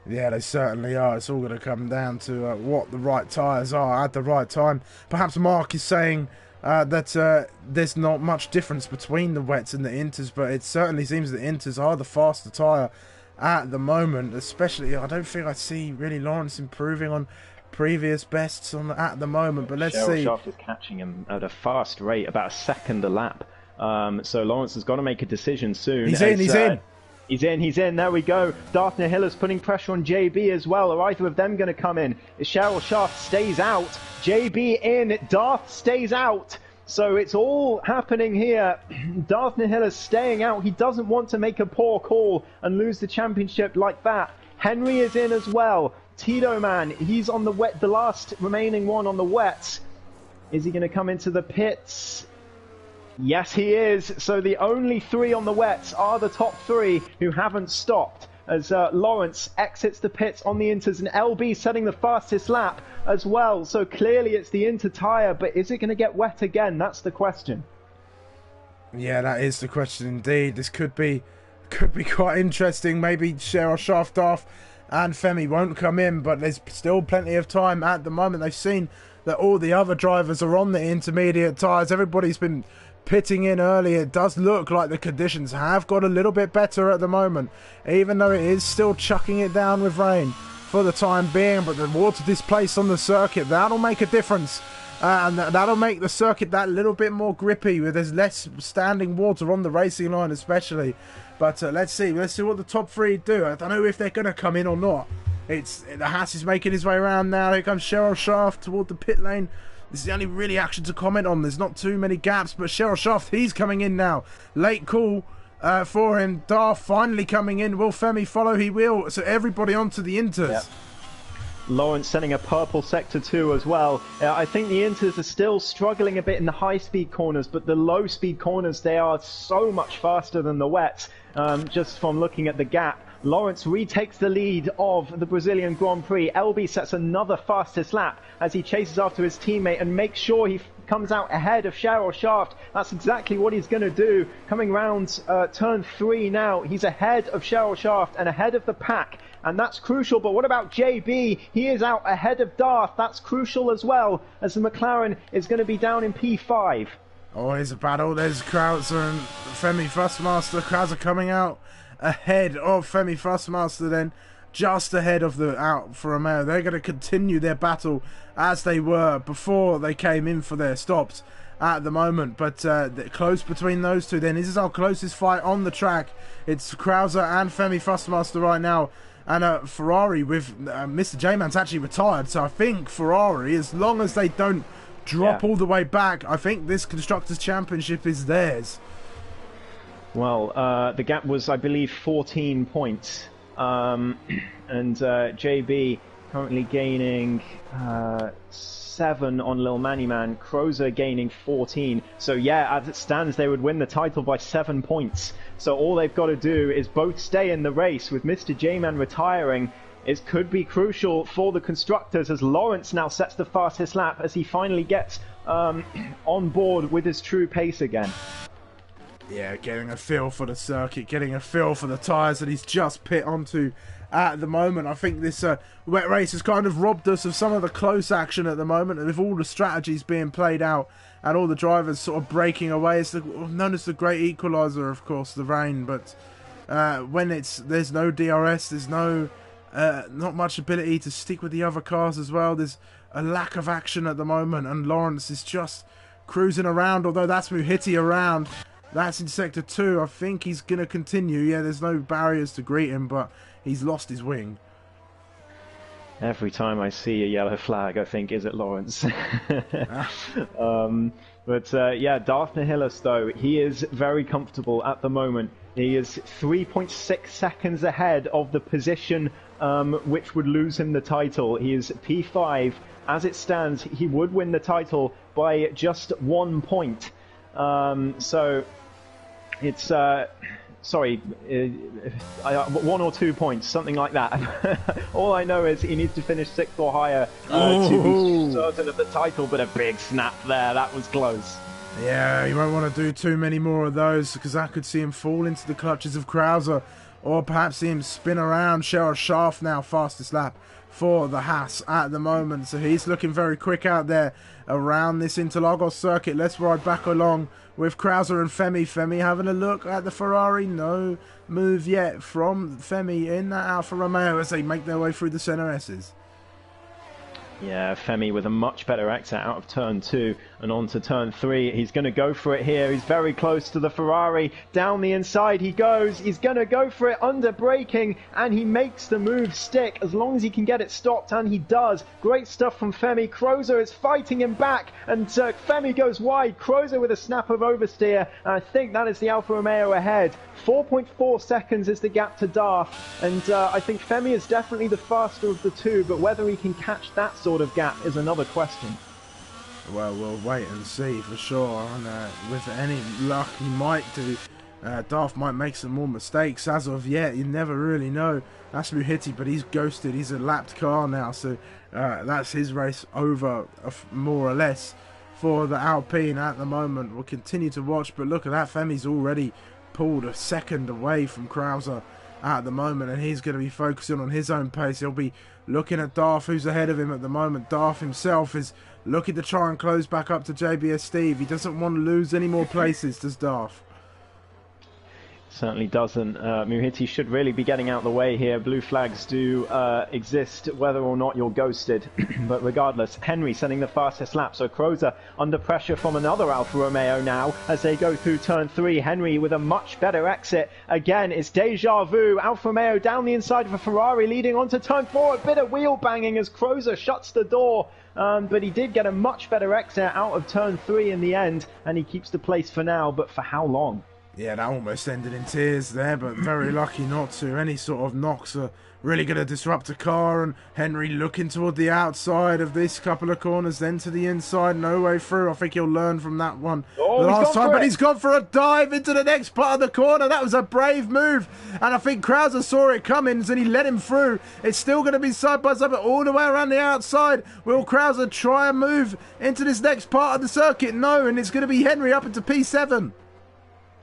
Yeah, they certainly are. It's all going to come down to what the right tyres are at the right time. Perhaps Mark is saying that there's not much difference between the wets and the Inters, but it certainly seems that Inters are the faster tyre at the moment. Especially, I don't think I see really Lawrence improving on previous bests at the moment, but let's see. Shaft is catching him at a fast rate, about a second a lap. So Lawrence has got to make a decision soon. He's in. He's in. There we go. Darth Nihilus putting pressure on JB as well. Are either of them going to come in? Cheryl Shaft stays out. JB in. Darth stays out. So it's all happening here. Darth Nihilus staying out. He doesn't want to make a poor call and lose the championship like that. Henry is in as well. Tito Man, he's on the wet, the last remaining one on the wets. Is he going to come into the pits? Yes, he is. So the only 3 on the wets are the top 3 who haven't stopped, as Lawrence exits the pits on the Inters, and LB setting the fastest lap as well. So clearly it's the Inter tyre, but is it going to get wet again? That's the question. Yeah, that is the question indeed. This could be quite interesting. Maybe Cheryl Shaft off and Femi won't come in, but there's still plenty of time at the moment. They've seen that all the other drivers are on the intermediate tyres. Everybody's been pitting in early. It does look like the conditions have got a little bit better at the moment, even though it is still chucking it down with rain for the time being. But the water displaced on the circuit, that'll make a difference, and that'll make the circuit that little bit more grippy, where there's less standing water on the racing line especially. But let's see what the top 3 do. I don't know if they're going to come in or not. The Haas is making his way around now. Here comes Cheryl Shaft toward the pit lane. This is the only really action to comment on. There's not too many gaps, but Cheryl Shaft, he's coming in now. Late call for him. Darth finally coming in. Will Femi follow? He will. So everybody onto the Inters. Yep. Lawrence sending a purple sector 2 as well. I think the Inters are still struggling a bit in the high-speed corners, but the low-speed corners, they are so much faster than the wets, just from looking at the gap. Lawrence retakes the lead of the Brazilian Grand Prix. LB sets another fastest lap as he chases after his teammate and makes sure he comes out ahead of Cheryl Shaft. That's exactly what he's going to do. Coming round turn 3 now, he's ahead of Cheryl Shaft and ahead of the pack, and that's crucial. But what about JB? He is out ahead of Darth. That's crucial as well, as the McLaren is going to be down in P5. Oh, here's a battle. There's Krauser and Femi Fussmaster. Krauser coming out ahead of Femi Fussmaster then. Just ahead of the Alfa Romeo. They're going to continue their battle as they were before they came in for their stops at the moment. But close between those two then. This is our closest fight on the track. It's Krauser and Femi Fussmaster right now. And Ferrari with Mr. J-Man's actually retired. So I think Ferrari, as long as they don't drop all the way back, I think this Constructors' Championship is theirs. Well, the gap was, I believe, 14 points. And JB currently gaining 7 on Lil Manny Man. Krauser gaining 14. So yeah, as it stands, they would win the title by 7 points. So all they've got to do is both stay in the race. With Mr. J-Man retiring, it could be crucial for the constructors, as Lawrence now sets the fastest lap as he finally gets on board with his true pace again. Yeah, getting a feel for the circuit, getting a feel for the tyres that he's just pit onto at the moment. I think this wet race has kind of robbed us of some of the close action at the moment, and with all the strategies being played out and all the drivers sort of breaking away. It's known as the great equaliser, of course, the rain, but when there's no DRS, there's no not much ability to stick with the other cars as well. There's a lack of action at the moment, and Lawrence is just cruising around, although that's Muhiti around. That's in Sector 2. I think he's going to continue. Yeah, there's no barriers to greet him, but he's lost his wing. Every time I see a yellow flag, I think, is it Lawrence? Yeah, Darth Nihilus, though, he is very comfortable at the moment. He is 3.6 seconds ahead of the position which would lose him the title. He is P5. As it stands, he would win the title by just 1 point. So it's 1 or 2 points, something like that. All I know is he needs to finish 6th or higher to be certain of the title, but a big snap there. That was close. Yeah, you won't want to do too many more of those, because I could see him fall into the clutches of Krauser, or perhaps see him spin around. Cheryl Schaaf now fastest lap for the Haas at the moment, so he's looking very quick out there around this Interlagos circuit. Let's ride back along with Krauser and Femi. Femi having a look at the Ferrari. No move yet from Femi in that Alfa Romeo as they make their way through the center S's. Yeah, Femi with a much better exit out of turn 2 and on to turn 3. He's going to go for it here. He's very close to the Ferrari. Down the inside he goes. He's going to go for it under braking, and he makes the move stick as long as he can get it stopped, and he does. Great stuff from Femi. Krauser is fighting him back, and Femi goes wide. Krauser with a snap of oversteer, and I think that is the Alfa Romeo ahead. 4.4 seconds is the gap to Darth, and I think Femi is definitely the faster of the two, but whether he can catch that sort of gap is another question. Well, we'll wait and see for sure, and with any luck he might do. Darth might make some more mistakes. As of yet, you never really know. That's Muhiti, but he's ghosted. He's a lapped car now, so that's his race over, more or less, for the Alpine at the moment. We'll continue to watch, but look at that. Femi's already pulled a second away from Krauser at the moment, and he's going to be focusing on his own pace. He'll be looking at Darth, who's ahead of him at the moment. Darth himself is looking to try and close back up to JBS Steve. He doesn't want to lose any more places, does Darth? Certainly doesn't. Muhiti should really be getting out of the way here. Blue flags do exist whether or not you're ghosted. But regardless, Henry sending the fastest lap. So Krauser under pressure from another Alfa Romeo now as they go through turn 3. Henry with a much better exit. Again, it's deja vu. Alfa Romeo down the inside of a Ferrari leading on to turn 4. A bit of wheel banging as Krauser shuts the door. But he did get a much better exit out of turn 3 in the end. And he keeps the place for now. But for how long? Yeah, that almost ended in tears there, but very lucky not to. Any sort of knocks are really going to disrupt a car, and Henry looking toward the outside of this couple of corners, then to the inside, no way through. I think he'll learn from that one last time, but he's gone for a dive into the next part of the corner. That was a brave move, and I think Krauser saw it coming, and he let him through. It's still going to be side by side, but all the way around the outside. Will Krauser try and move into this next part of the circuit? No, and it's going to be Henry up into P7.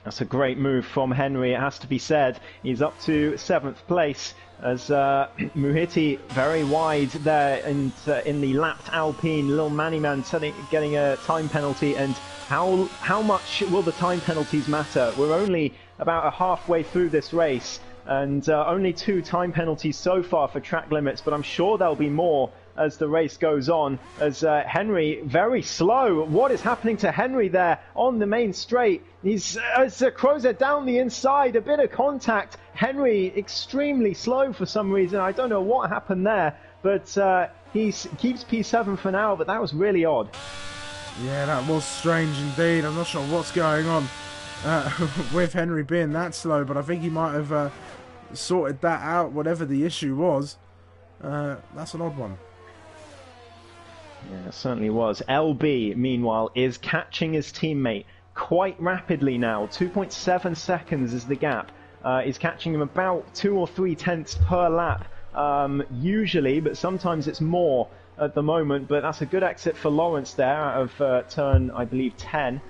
That's a great move from Henry, it has to be said. He's up to 7th place. as Muhiti very wide there, and in the lapped Alpine, little Manny Man getting a time penalty. And how much will the time penalties matter? We're only about halfway through this race, and only 2 time penalties so far for track limits, but I'm sure there'll be more as the race goes on, as Henry very slow. What is happening to Henry there on the main straight? He's Crozer down the inside, a bit of contact. Henry extremely slow for some reason. I don't know what happened there, but he keeps P7 for now, but that was really odd. Yeah, that was strange indeed. I'm not sure what's going on with Henry being that slow, but I think he might have sorted that out, whatever the issue was. That's an odd one. Yeah, it certainly was. LB, meanwhile, is catching his teammate quite rapidly now. 2.7 seconds is the gap. He's catching him about 2 or 3 tenths per lap, usually, but sometimes it's more at the moment. But that's a good exit for Lawrence there out of turn, I believe, 10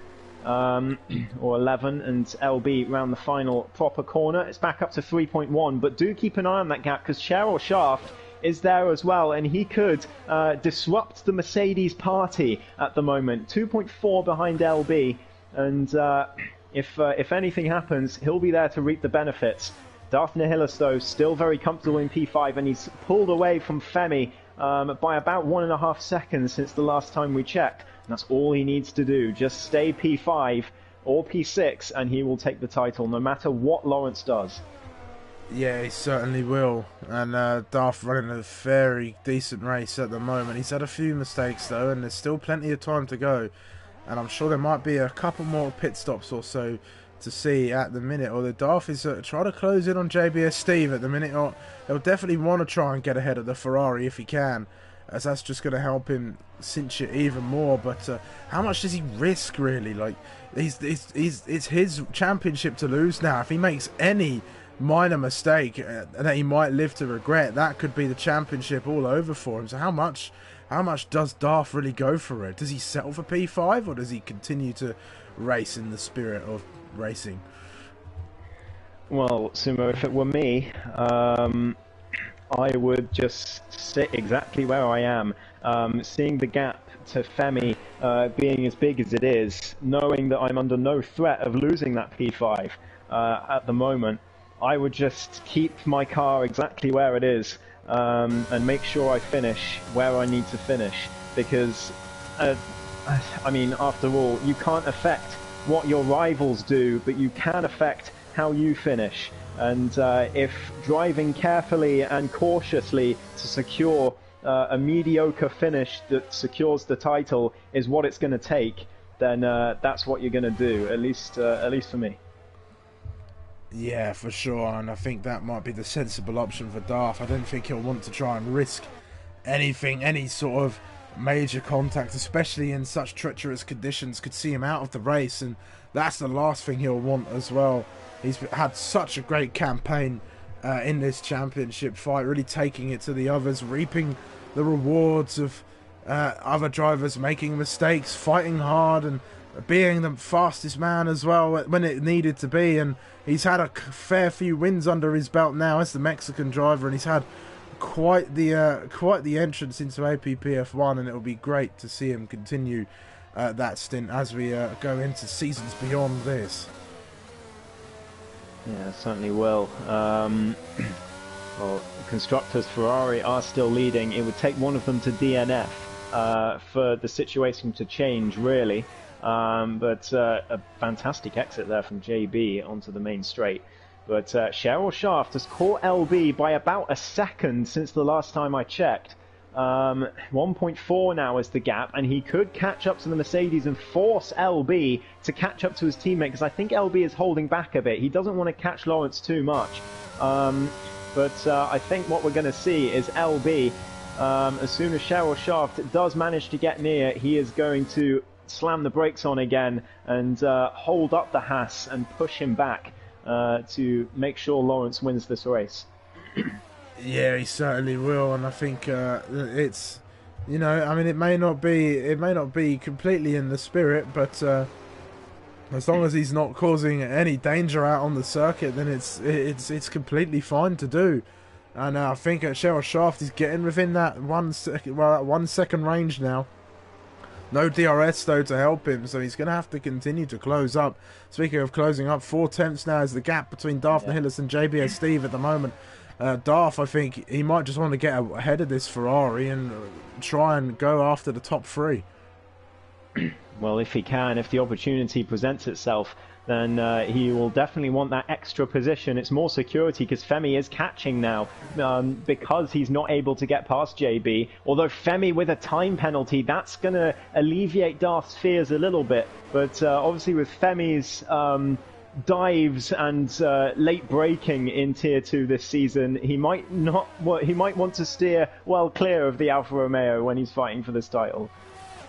or 11, and LB round the final proper corner. It's back up to 3.1, but do keep an eye on that gap, because Cheryl Shaft is there as well, and he could disrupt the Mercedes party at the moment. 2.4 behind LB, and if anything happens, he'll be there to reap the benefits. Darth Nihilus, though, still very comfortable in P5, and he's pulled away from Femi by about 1.5 seconds since the last time we checked. And that's all he needs to do. Just stay P5 or P6, and he will take the title, no matter what Lawrence does. Yeah, he certainly will. And Darth running a very decent race at the moment. He's had a few mistakes though, and there's still plenty of time to go. And I'm sure there might be a couple more pit stops or so to see at the minute. Or the Darth is trying to close in on JBS Steve at the minute. Or he'll definitely want to try and get ahead of the Ferrari if he can, as that's just going to help him cinch it even more. But how much does he risk really? Like, it's his championship to lose now. If he makes any minor mistake that he might live to regret, that could be the championship all over for him. So how much does Darth really go for it? Does he settle for P5, or does he continue to race in the spirit of racing? Well, Sumo, if it were me, I would just sit exactly where I am, seeing the gap to Femi being as big as it is, knowing that I'm under no threat of losing that P5 at the moment. I would just keep my car exactly where it is, and make sure I finish where I need to finish, because I mean, after all, you can't affect what your rivals do, but you can affect how you finish. And if driving carefully and cautiously to secure a mediocre finish that secures the title is what it's going to take, then that's what you're going to do, at least for me. Yeah, for sure, and I think that might be the sensible option for Darth. I don't think he'll want to try and risk anything, any sort of major contact, especially in such treacherous conditions, could see him out of the race, and that's the last thing he'll want as well. He's had such a great campaign in this championship fight, really taking it to the others, reaping the rewards of other drivers making mistakes, fighting hard, and being the fastest man as well when it needed to be. And he's had a fair few wins under his belt now as the Mexican driver, and he's had quite the entrance into APPF1, and it'll be great to see him continue that stint as we go into seasons beyond this. Yeah, certainly will. Well, constructors Ferrari are still leading. It would take one of them to DNF for the situation to change, really. But a fantastic exit there from JB onto the main straight. But Cheryl Shaft has caught LB by about a second since the last time I checked. 1.4 now is the gap, and he could catch up to the Mercedes and force LB to catch up to his teammate, because I think LB is holding back a bit. He doesn't want to catch Lawrence too much. But I think what we're going to see is LB, as soon as Cheryl Shaft does manage to get near, he is going to slam the brakes on again and hold up the Haas and push him back to make sure Lawrence wins this race. Yeah, he certainly will, and I think it's, you know, I mean, it may not be completely in the spirit, but as long as he's not causing any danger out on the circuit, then it's completely fine to do. And I think Cheryl Shaft is getting within that 1 second range now. No DRS though to help him, so he's going to have to continue to close up. Speaking of closing up, 4 tenths now is the gap between Darth Nihilus and JBS Steve at the moment. Darth, I think he might just want to get ahead of this Ferrari and try and go after the top 3. Well, if he can, if the opportunity presents itself, then he will definitely want that extra position. It's more security because Femi is catching now because he's not able to get past JB. Although Femi with a time penalty, that's going to alleviate Darth's fears a little bit. But obviously with Femi's dives and late braking in Tier 2 this season, he might want to steer well clear of the Alfa Romeo when he's fighting for this title.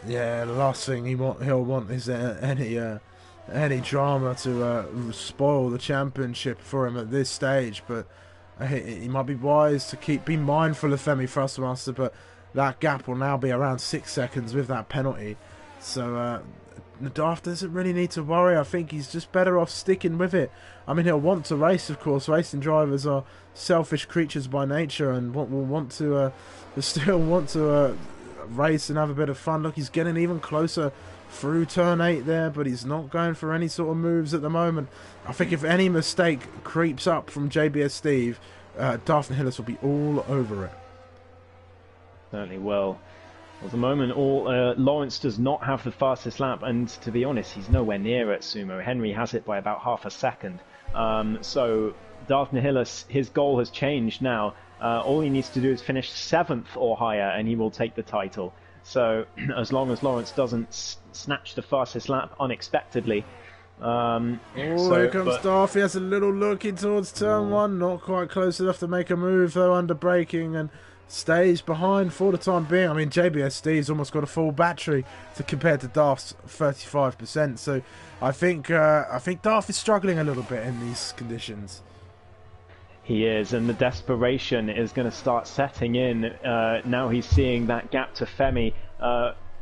Yeah, the last thing he'll want is any drama to spoil the championship for him at this stage. But he might be wise to be mindful of Femi Thrustmaster, but that gap will now be around 6 seconds with that penalty. So Darth doesn't really need to worry. I think he's just better off sticking with it. I mean, he'll want to race, of course. Racing drivers are selfish creatures by nature and will still want to race and have a bit of fun. Look, he's getting even closer through turn 8 there, but he's not going for any sort of moves at the moment. I think if any mistake creeps up from JBS Steve, Darth Nihilus will be all over it. Certainly will. At the moment, Lawrence does not have the fastest lap, and to be honest, he's nowhere near it, Sumo. Henry has it by about half a second. So Darth Nihilus, his goal has changed now. All he needs to do is finish 7th or higher, and he will take the title. So as long as Lawrence doesn't snatch the fastest lap unexpectedly. Here comes Darth. He has a little look in towards turn 1. Not quite close enough to make a move, though, under braking, and stays behind for the time being. I mean, JBS Steve's almost got a full battery compared to Darth's 35%. So I think Darth is struggling a little bit in these conditions. He is, and the desperation is going to start setting in. Now he's seeing that gap to Femi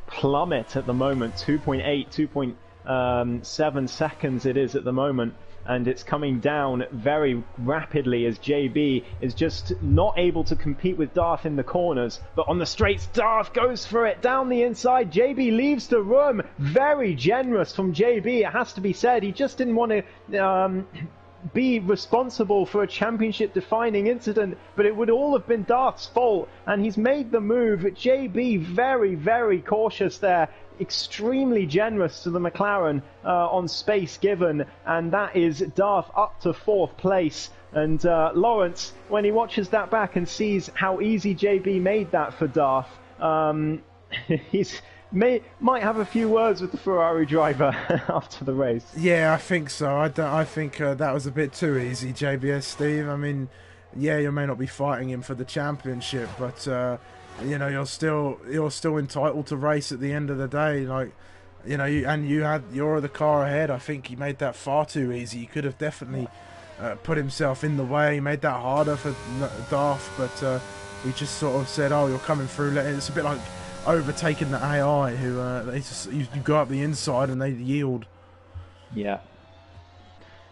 plummet at the moment. 2.8, 2.7 seconds it is at the moment. And it's coming down very rapidly as JB is just not able to compete with Darth in the corners. But on the straights, Darth goes for it down the inside. JB leaves the room. Very generous from JB, it has to be said. He just didn't want to be responsible for a championship-defining incident, but it would all have been Darth's fault, and he's made the move. JB very, very cautious there, extremely generous to the McLaren on space given, and that is Darth up to 4th place. And Lawrence, when he watches that back and sees how easy JB made that for Darth, might have a few words with the Ferrari driver after the race. Yeah, I think so. I think that was a bit too easy, JBS Steve. I mean, yeah, you may not be fighting him for the championship, but you know, you're still entitled to race at the end of the day. Like, you know, you're the car ahead. I think he made that far too easy. He could have definitely put himself in the way. He made that harder for Darth, but he just sort of said, "Oh, you're coming through." It's a bit like overtaking the AI, who you go up the inside and they yield. Yeah,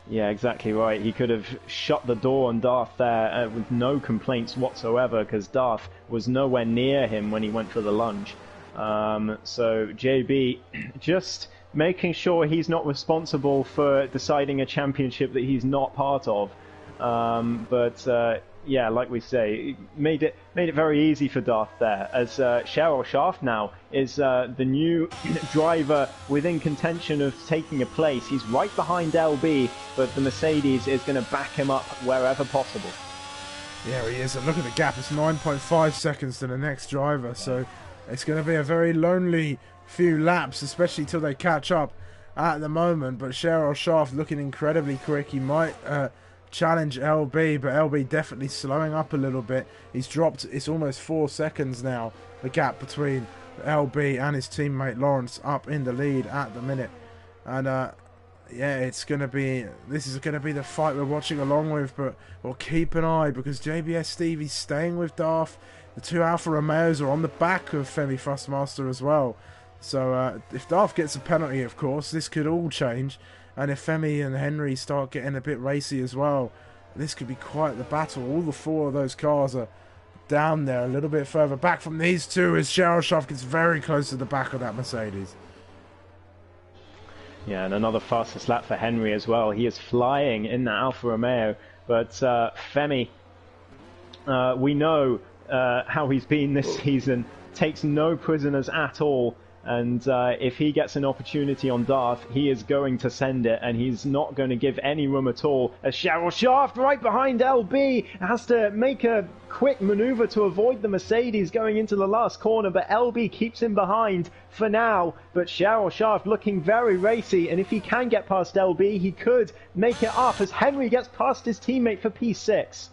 exactly right. He could have shut the door on Darth there with no complaints whatsoever, because Darth was nowhere near him when he went for the lunge. So JB just making sure he's not responsible for deciding a championship that he's not part of. Yeah, like we say, made it very easy for Darth there, as Cheryl Shaft now is the new driver within contention of taking a place. He's right behind LB, but the Mercedes is going to back him up wherever possible. Yeah, he is. And look at the gap. It's 9.5 seconds to the next driver, so it's going to be a very lonely few laps, especially till they catch up at the moment. But Cheryl Shaft looking incredibly quick. He might challenge LB, but LB definitely slowing up a little bit. He's dropped, it's almost 4 seconds now, the gap between LB and his teammate Lawrence up in the lead at the minute. And yeah, this is going to be the fight we're watching along with, but we'll keep an eye, because JBS Stevie's staying with Darth. The 2 Alfa Romeos are on the back of Femi Thrustmaster as well. So if Darth gets a penalty, of course, this could all change. And if Femi and Henry start getting a bit racy as well, This could be quite the battle. All the 4 of those cars are down there, a little bit further back from these 2 as Sharoshoff gets very close to the back of that Mercedes. Yeah, and another fastest lap for Henry as well. He is flying in that Alfa Romeo. But Femi, we know how he's been this season. Takes no prisoners at all. And if he gets an opportunity on Darth, he is going to send it, and he's not going to give any room at all. As Cheryl Shaft right behind LB has to make a quick maneuver to avoid the Mercedes going into the last corner, but LB keeps him behind for now. But Cheryl Shaft looking very racy, and if he can get past LB, he could make it up as Henry gets past his teammate for P6.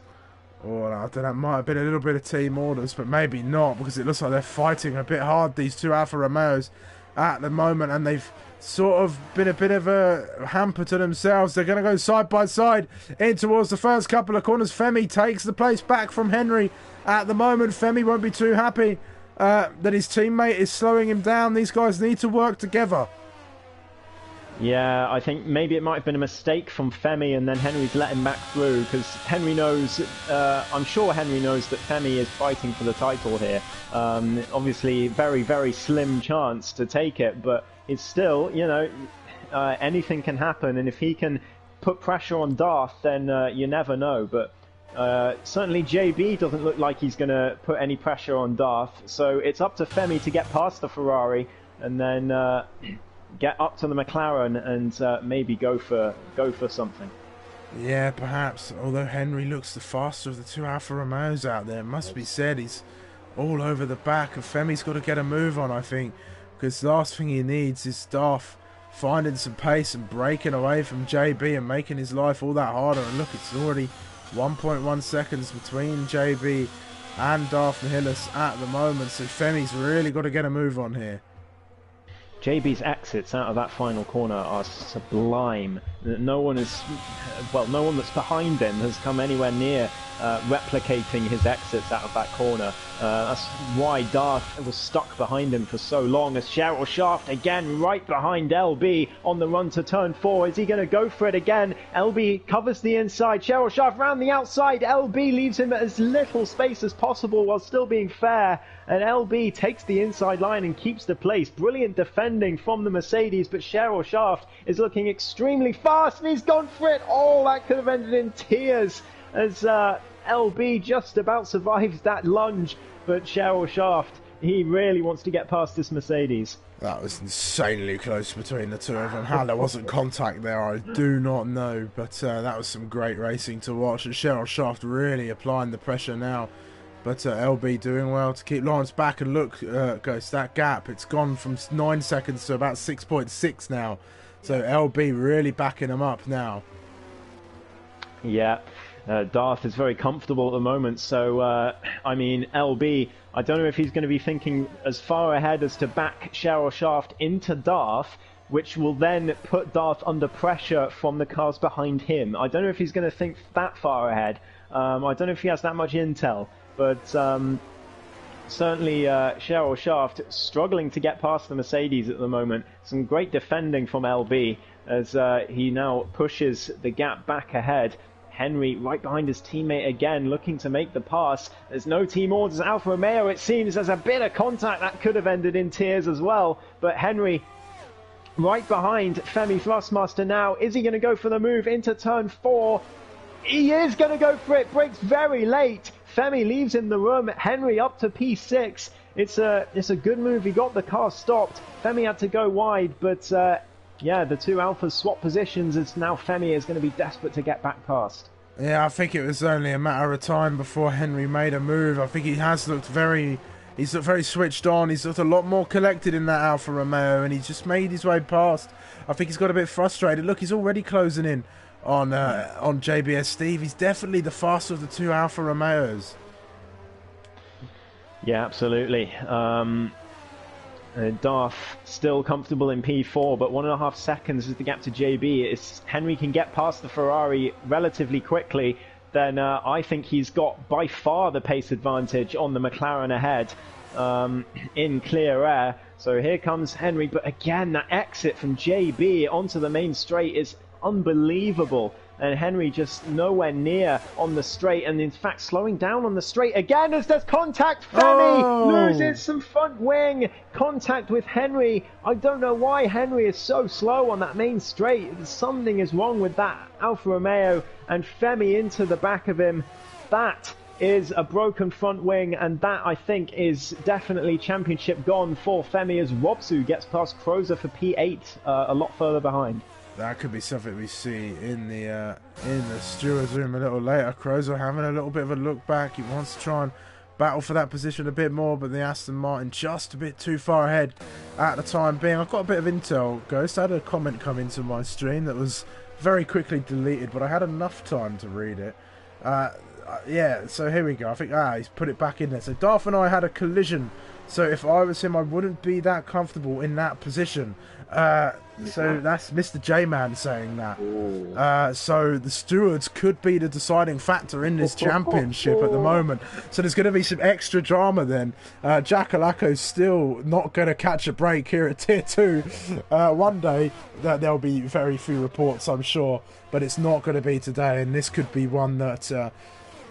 Oh, I don't know, that might have been a little bit of team orders, but maybe not, because it looks like they're fighting a bit hard, these 2 Alfa Romeos, at the moment, and they've sort of been a bit of a hamper to themselves. They're going to go side by side in towards the first couple of corners. Femi takes the place back from Henry at the moment. Femi won't be too happy that his teammate is slowing him down. These guys need to work together. Yeah, I think maybe it might have been a mistake from Femi, and then Henry's let him back through, because Henry knows, I'm sure Henry knows that Femi is fighting for the title here. Obviously, very, very slim chance to take it, but it's still, you know, anything can happen, and if he can put pressure on Darth, then you never know. But certainly JB doesn't look like he's going to put any pressure on Darth, so it's up to Femi to get past the Ferrari, and then get up to the McLaren and maybe go for something. Yeah, perhaps. Although Henry looks the faster of the 2 Alfa Romeos out there, it must be said, he's all over the back, and Femi's got to get a move on, I think, because the last thing he needs is Darth finding some pace and breaking away from JB and making his life all that harder. And look, it's already 1.1 seconds between JB and Darth Nihilus at the moment, so Femi's really got to get a move on here. JB's exits out of that final corner are sublime. No one that's behind him has come anywhere near replicating his exits out of that corner. That's why Darth was stuck behind him for so long, as Cheryl Shaft again right behind LB on the run to turn 4. Is he going to go for it again? LB covers the inside. Cheryl Shaft round the outside. LB leaves him as little space as possible while still being fair. And LB takes the inside line and keeps the place. Brilliant defending from the Mercedes, but Cheryl Shaft is looking extremely fast, and he's gone for it. Oh, that could have ended in tears, as LB just about survives that lunge. But Cheryl Shaft, he really wants to get past this Mercedes. That was insanely close between the 2 of them. How there wasn't contact there, I do not know. But that was some great racing to watch. And Cheryl Shaft really applying the pressure now. But LB doing well to keep Lawrence back, and look, goes that gap. It's gone from 9 seconds to about 6.6 now. So LB really backing him up now. Yeah, Darth is very comfortable at the moment. So, I mean, LB, I don't know if he's going to be thinking as far ahead as to back Cheryl Shaft into Darth, which will then put Darth under pressure from the cars behind him. I don't know if he's going to think that far ahead. I don't know if he has that much intel. But certainly Cheryl Shaft struggling to get past the Mercedes at the moment. Some great defending from LB as he now pushes the gap back ahead. Henry right behind his teammate again, looking to make the pass. There's no team orders. Alfa Romeo, it seems, there's a bit of contact that could have ended in tears as well. But Henry right behind Femi Thrustmaster now. Is he going to go for the move into turn 4? He is going to go for it. Brakes very late. Femi leaves in the room. Henry up to P6. It's a good move. He got the car stopped. Femi had to go wide, but yeah, the 2 Alphas swap positions as now Femi is going to be desperate to get back past. Yeah, I think it was only a matter of time before Henry made a move. I think he has looked very switched on. He's looked a lot more collected in that Alfa Romeo, and he just made his way past. I think he's got a bit frustrated. Look, he's already closing in on JBS Steve. He's definitely the faster of the 2 Alfa Romeos. Yeah, absolutely. Darth still comfortable in P4, but 1.5 seconds is the gap to JB. If Henry can get past the Ferrari relatively quickly, then I think he's got by far the pace advantage on the McLaren ahead in clear air. So here comes Henry, but again, that exit from JB onto the main straight is unbelievable. and Henry just nowhere near on the straight, and in fact slowing down on the straight again as there's contact. Femi loses some front wing contact with Henry. I don't know why Henry is so slow on that main straight. Something is wrong with that Alfa Romeo, and Femi into the back of him. That is a broken front wing, and that, I think, is definitely championship gone for Femi as Robsu gets past Crozer for P8, a lot further behind. That could be something we see in the stewards room a little later. Crozer having a little bit of a look back. He wants to try and battle for that position a bit more, but the Aston Martin just a bit too far ahead at the time being. I've got a bit of intel, Ghost. I had a comment come into my stream that was very quickly deleted, but I had enough time to read it. Yeah, so here we go. I think, he's put it back in there. So Darth and I had a collision. So if I was him, I wouldn't be that comfortable in that position. So that's Mr. J-Man saying that. So the stewards could be the deciding factor in this championship at the moment. So there's going to be some extra drama then. Jacalaco's still not going to catch a break here at Tier 2. One day there'll be very few reports, I'm sure. But it's not going to be today. And this could be one that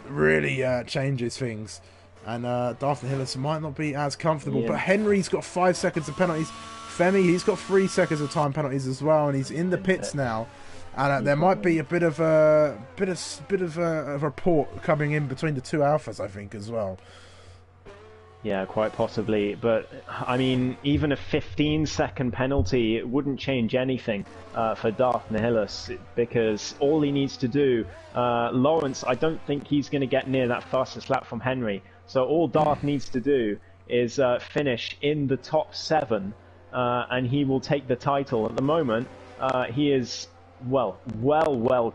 really changes things. And Darth and Hillis might not be as comfortable. But Henry's got 5 seconds of penalties. Femi, he's got 3 seconds of time penalties as well, and he's in the pits now. And there might be a bit of a report coming in between the two alphas, I think, as well. Yeah, quite possibly. But I mean, even a 15-second penalty, it wouldn't change anything for Darth Nihilus, because all he needs to do, Lawrence, I don't think he's going to get near that fastest lap from Henry. So all Darth needs to do is finish in the top 7. And he will take the title. At the moment, he is, well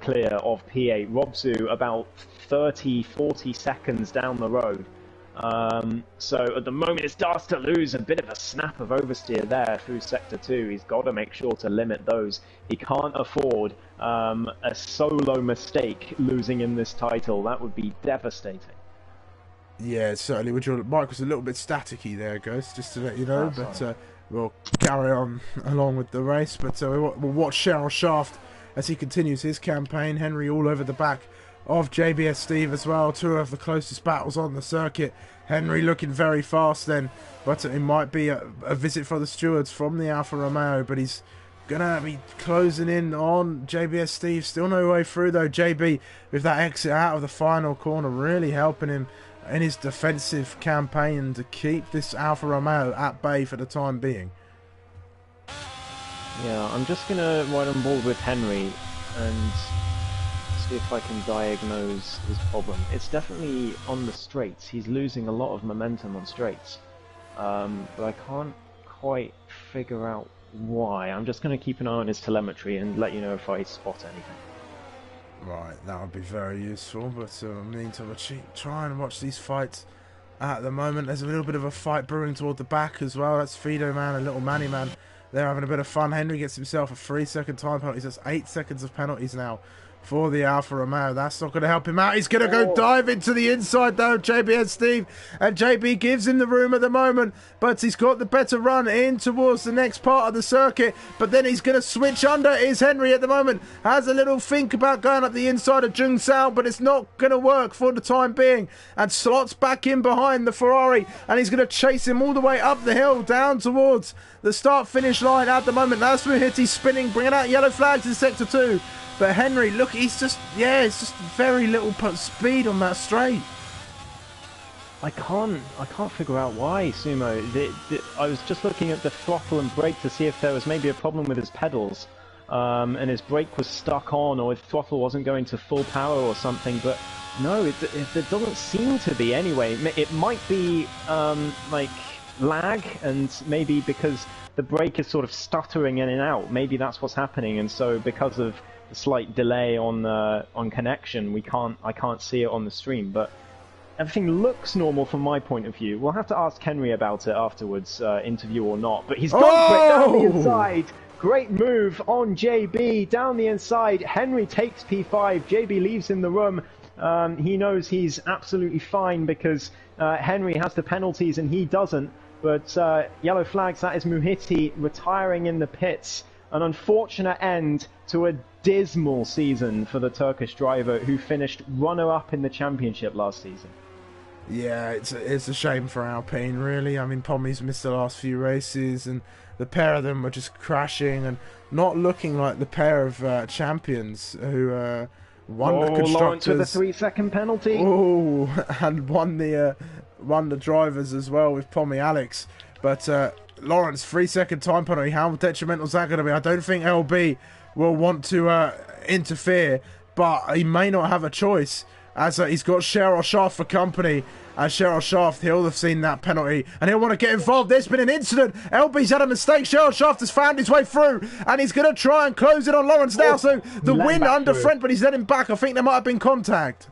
clear of P8. Robsu about 30-40 seconds down the road. So at the moment, it's Darth to lose. A bit of a snap of oversteer there through Sector 2. He's got to make sure to limit those. He can't afford a solo mistake losing in this title. That would be devastating. Yeah, certainly. Your mic was a little bit staticky there, Ghost, just to let you know. But we'll carry on along with the race. But we'll watch Cheryl Shaft as he continues his campaign. Henry all over the back of JBS Steve as well. Two of the closest battles on the circuit. Henry looking very fast then. But it might be a visit for the stewards from the Alfa Romeo. But he's going to be closing in on JBS Steve. Still no way through though. JB with that exit out of the final corner really helping him in his defensive campaign to keep this Alfa Romeo at bay for the time being. Yeah, I'm just going to ride on board with Henry and see if I can diagnose his problem. It's definitely on the straights. He's losing a lot of momentum on straights. But I can't quite figure out why. I'm just going to keep an eye on his telemetry and let you know if I spot anything. Right, that would be very useful, but meantime, try and watch these fights at the moment. There's a little bit of a fight brewing toward the back as well. That's Fido Man and Little Manny Man. They're having a bit of fun. Henry gets himself a 3-second time penalty. That's 8 seconds of penalties now for the Alfa Romeo. That's not going to help him out. He's going to go dive into the inside though, JB and Steve. And JB gives him the room at the moment, but he's got the better run in towards the next part of the circuit. But then he's going to switch under. Is Henry at the moment. Has a little think about going up the inside of Jung Sao, but it's not going to work for the time being. And slots back in behind the Ferrari. And he's going to chase him all the way up the hill, down towards the start-finish line at the moment. That's Muhiti spinning, bringing out yellow flags in Sector 2. But Henry, look, he's just, it's just very little speed on that straight. I can't figure out why, Sumo. I was just looking at the throttle and brake to see if there was maybe a problem with his pedals. And his brake was stuck on, or his throttle wasn't going to full power or something. But no, it doesn't seem to be anyway. It might be like lag, and maybe because the brake is sort of stuttering in and out. Maybe that's what's happening, and so because of the slight delay on connection, I can't see it on the stream. But everything looks normal from my point of view. We'll have to ask Henry about it afterwards, interview or not. But he's gone for it down the inside. Great move on JB down the inside. Henry takes P5. JB leaves in the room. He knows he's absolutely fine because Henry has the penalties and he doesn't. But yellow flags, that is Muhiti retiring in the pits. an unfortunate end to a dismal season for the Turkish driver who finished runner-up in the championship last season. Yeah, it's a shame for Alpine, really. I mean, Pommy's missed the last few races, and the pair of them were just crashing and not looking like the pair of champions who won the constructors. Lawrence with a 3-second penalty. Oh, and won the drivers as well with Pommy Alex. But Lawrence, 3-second time penalty. How detrimental is that going to be? I don't think LB will want to interfere, but he may not have a choice, as he's got Cheryl Shaft for company. And Cheryl Shaft, he'll have seen that penalty and he'll want to get involved. There's been an incident. LB's had a mistake. Cheryl Shaft has found his way through and he's going to try and close it on Lawrence now. So the win under front, but he's let him back. I think there might have been contact.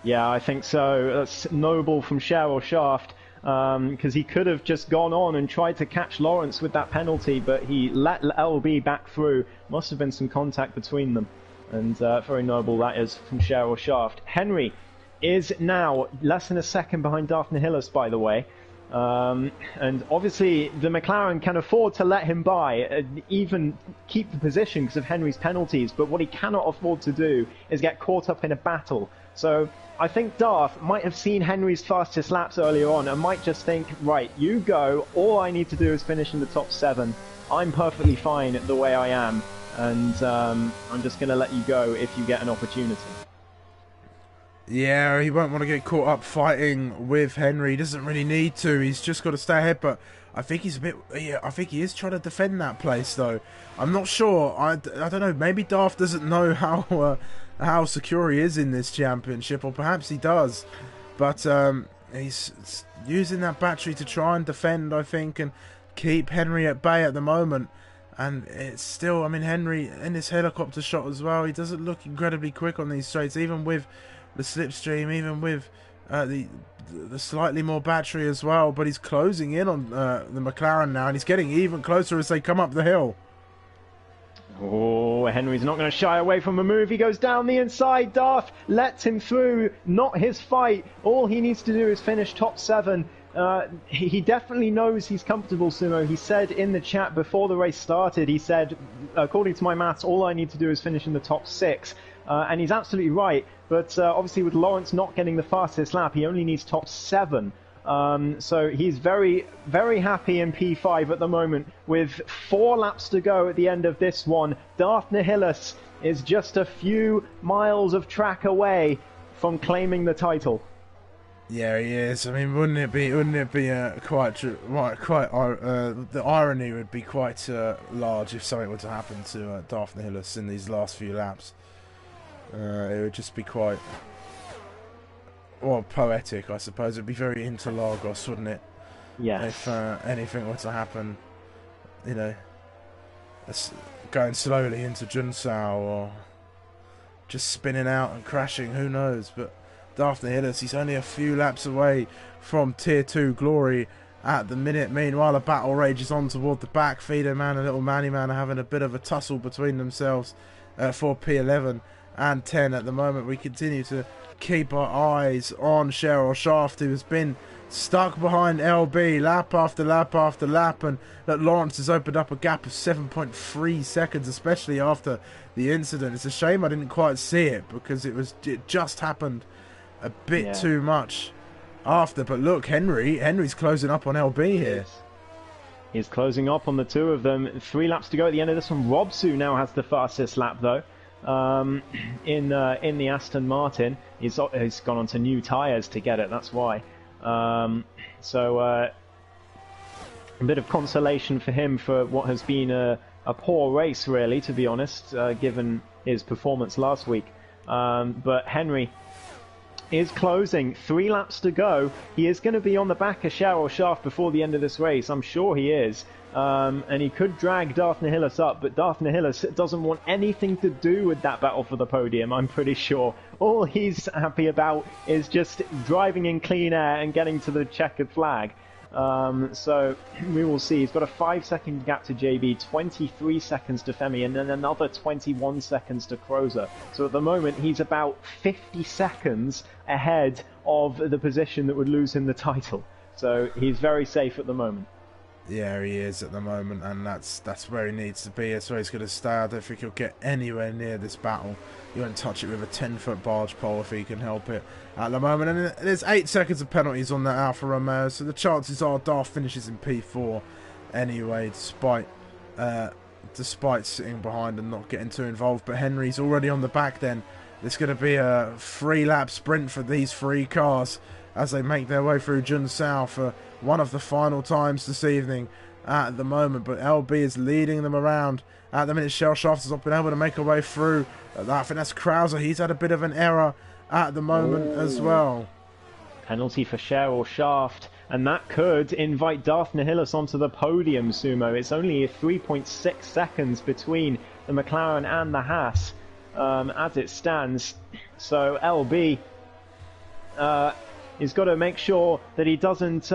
Yeah, I think so. That's noble from Cheryl Shaft, because he could have just gone on and tried to catch Lawrence with that penalty, but he let LB back through. Must have been some contact between them. And very noble that is from Cheryl Shaft. Henry is now less than a second behind Daphne Hillis, by the way. And obviously the McLaren can afford to let him by and even keep the position because of Henry's penalties, but what he cannot afford to do is get caught up in a battle. So I think Darth might have seen Henry's fastest laps earlier on and might just think, right, you go, all I need to do is finish in the top 7. I'm perfectly fine the way I am, and I'm just going to let you go if you get an opportunity. Yeah, he won't want to get caught up fighting with Henry. He doesn't really need to. He's just got to stay ahead. But I think he's a bit. Yeah, I think he is trying to defend that place, though. I'm not sure. I don't know. Maybe Darth doesn't know how secure he is in this championship, or perhaps he does. But he's using that battery to try and defend, I think, and keep Henry at bay at the moment. And it's still. I mean, Henry in this helicopter shot as well. He doesn't look incredibly quick on these straights, even with the slipstream, even with the slightly more battery as well, but he's closing in on the McLaren now, and he's getting even closer as they come up the hill. Oh, Henry's not going to shy away from a move. He goes down the inside. Darth lets him through. Not his fight. All he needs to do is finish top 7. He definitely knows he's comfortable, Sumo. He said in the chat before the race started, he said, according to my maths, all I need to do is finish in the top 6. And he's absolutely right. But obviously with Lawrence not getting the fastest lap, he only needs top 7. So he's very, very happy in P5 at the moment. With 4 laps to go at the end of this one, Daphne Hillis is just a few miles of track away from claiming the title. Yeah, he is. I mean, wouldn't it be quite the irony would be quite large if something were to happen to Daphne Hillis in these last few laps. It would just be quite, well, poetic, I suppose. It'd be very Interlagos, wouldn't it? Yes. If anything were to happen, you know, going slowly into Junsao or just spinning out and crashing, who knows? But Daphne Hillis, he's only a few laps away from Tier 2 glory at the minute. Meanwhile, a battle rages on toward the back. Fido Man and Little Manny Man are having a bit of a tussle between themselves for P11 and 10 at the moment. We continue to keep our eyes on Cheryl Shaft, who has been stuck behind LB lap after lap after lap, and that Lawrence has opened up a gap of 7.3 seconds, especially after the incident. It's a shame I didn't quite see it, because it just happened a bit too much after. But look, Henry's closing up on LB here. He's closing up on the two of them. 3 laps to go at the end of this one. Robsu now has the fastest lap, though. In the Aston Martin, he's gone on to new tyres to get it. That's why. So a bit of consolation for him for what has been a poor race, really, to be honest, given his performance last week. But Henry is closing. 3 laps to go. He is going to be on the back of Cheryl Shaft before the end of this race. I'm sure he is. And he could drag Daphne Hillis up, but Daphne Hillis doesn't want anything to do with that battle for the podium, I'm pretty sure. All he's happy about is just driving in clean air and getting to the checkered flag. So we will see. He's got a 5-second gap to JB, 23 seconds to Femi, and then another 21 seconds to Crozer. So at the moment, he's about 50 seconds ahead of the position that would lose him the title. So he's very safe at the moment. Yeah, he is at the moment, and that's where he needs to be. That's where he's going to stay. I don't think he'll get anywhere near this battle. He won't touch it with a 10-foot barge pole if he can help it at the moment. And there's 8 seconds of penalties on that Alfa Romeo, so the chances are Darth finishes in P4 anyway, despite sitting behind and not getting too involved. But Henry's already on the back then. There's going to be a 3-lap sprint for these 3 cars as they make their way through Junsao for one of the final times this evening at the moment. But LB is leading them around at the minute. Shellshaft has not been able to make her way through. I think that's Krauser. He's had a bit of an error at the moment as well. Penalty for Cheryl Shaft, and that could invite Darth Nihilus onto the podium, Sumo. It's only 3.6 seconds between the McLaren and the Haas as it stands. So LB he's got to make sure that he doesn't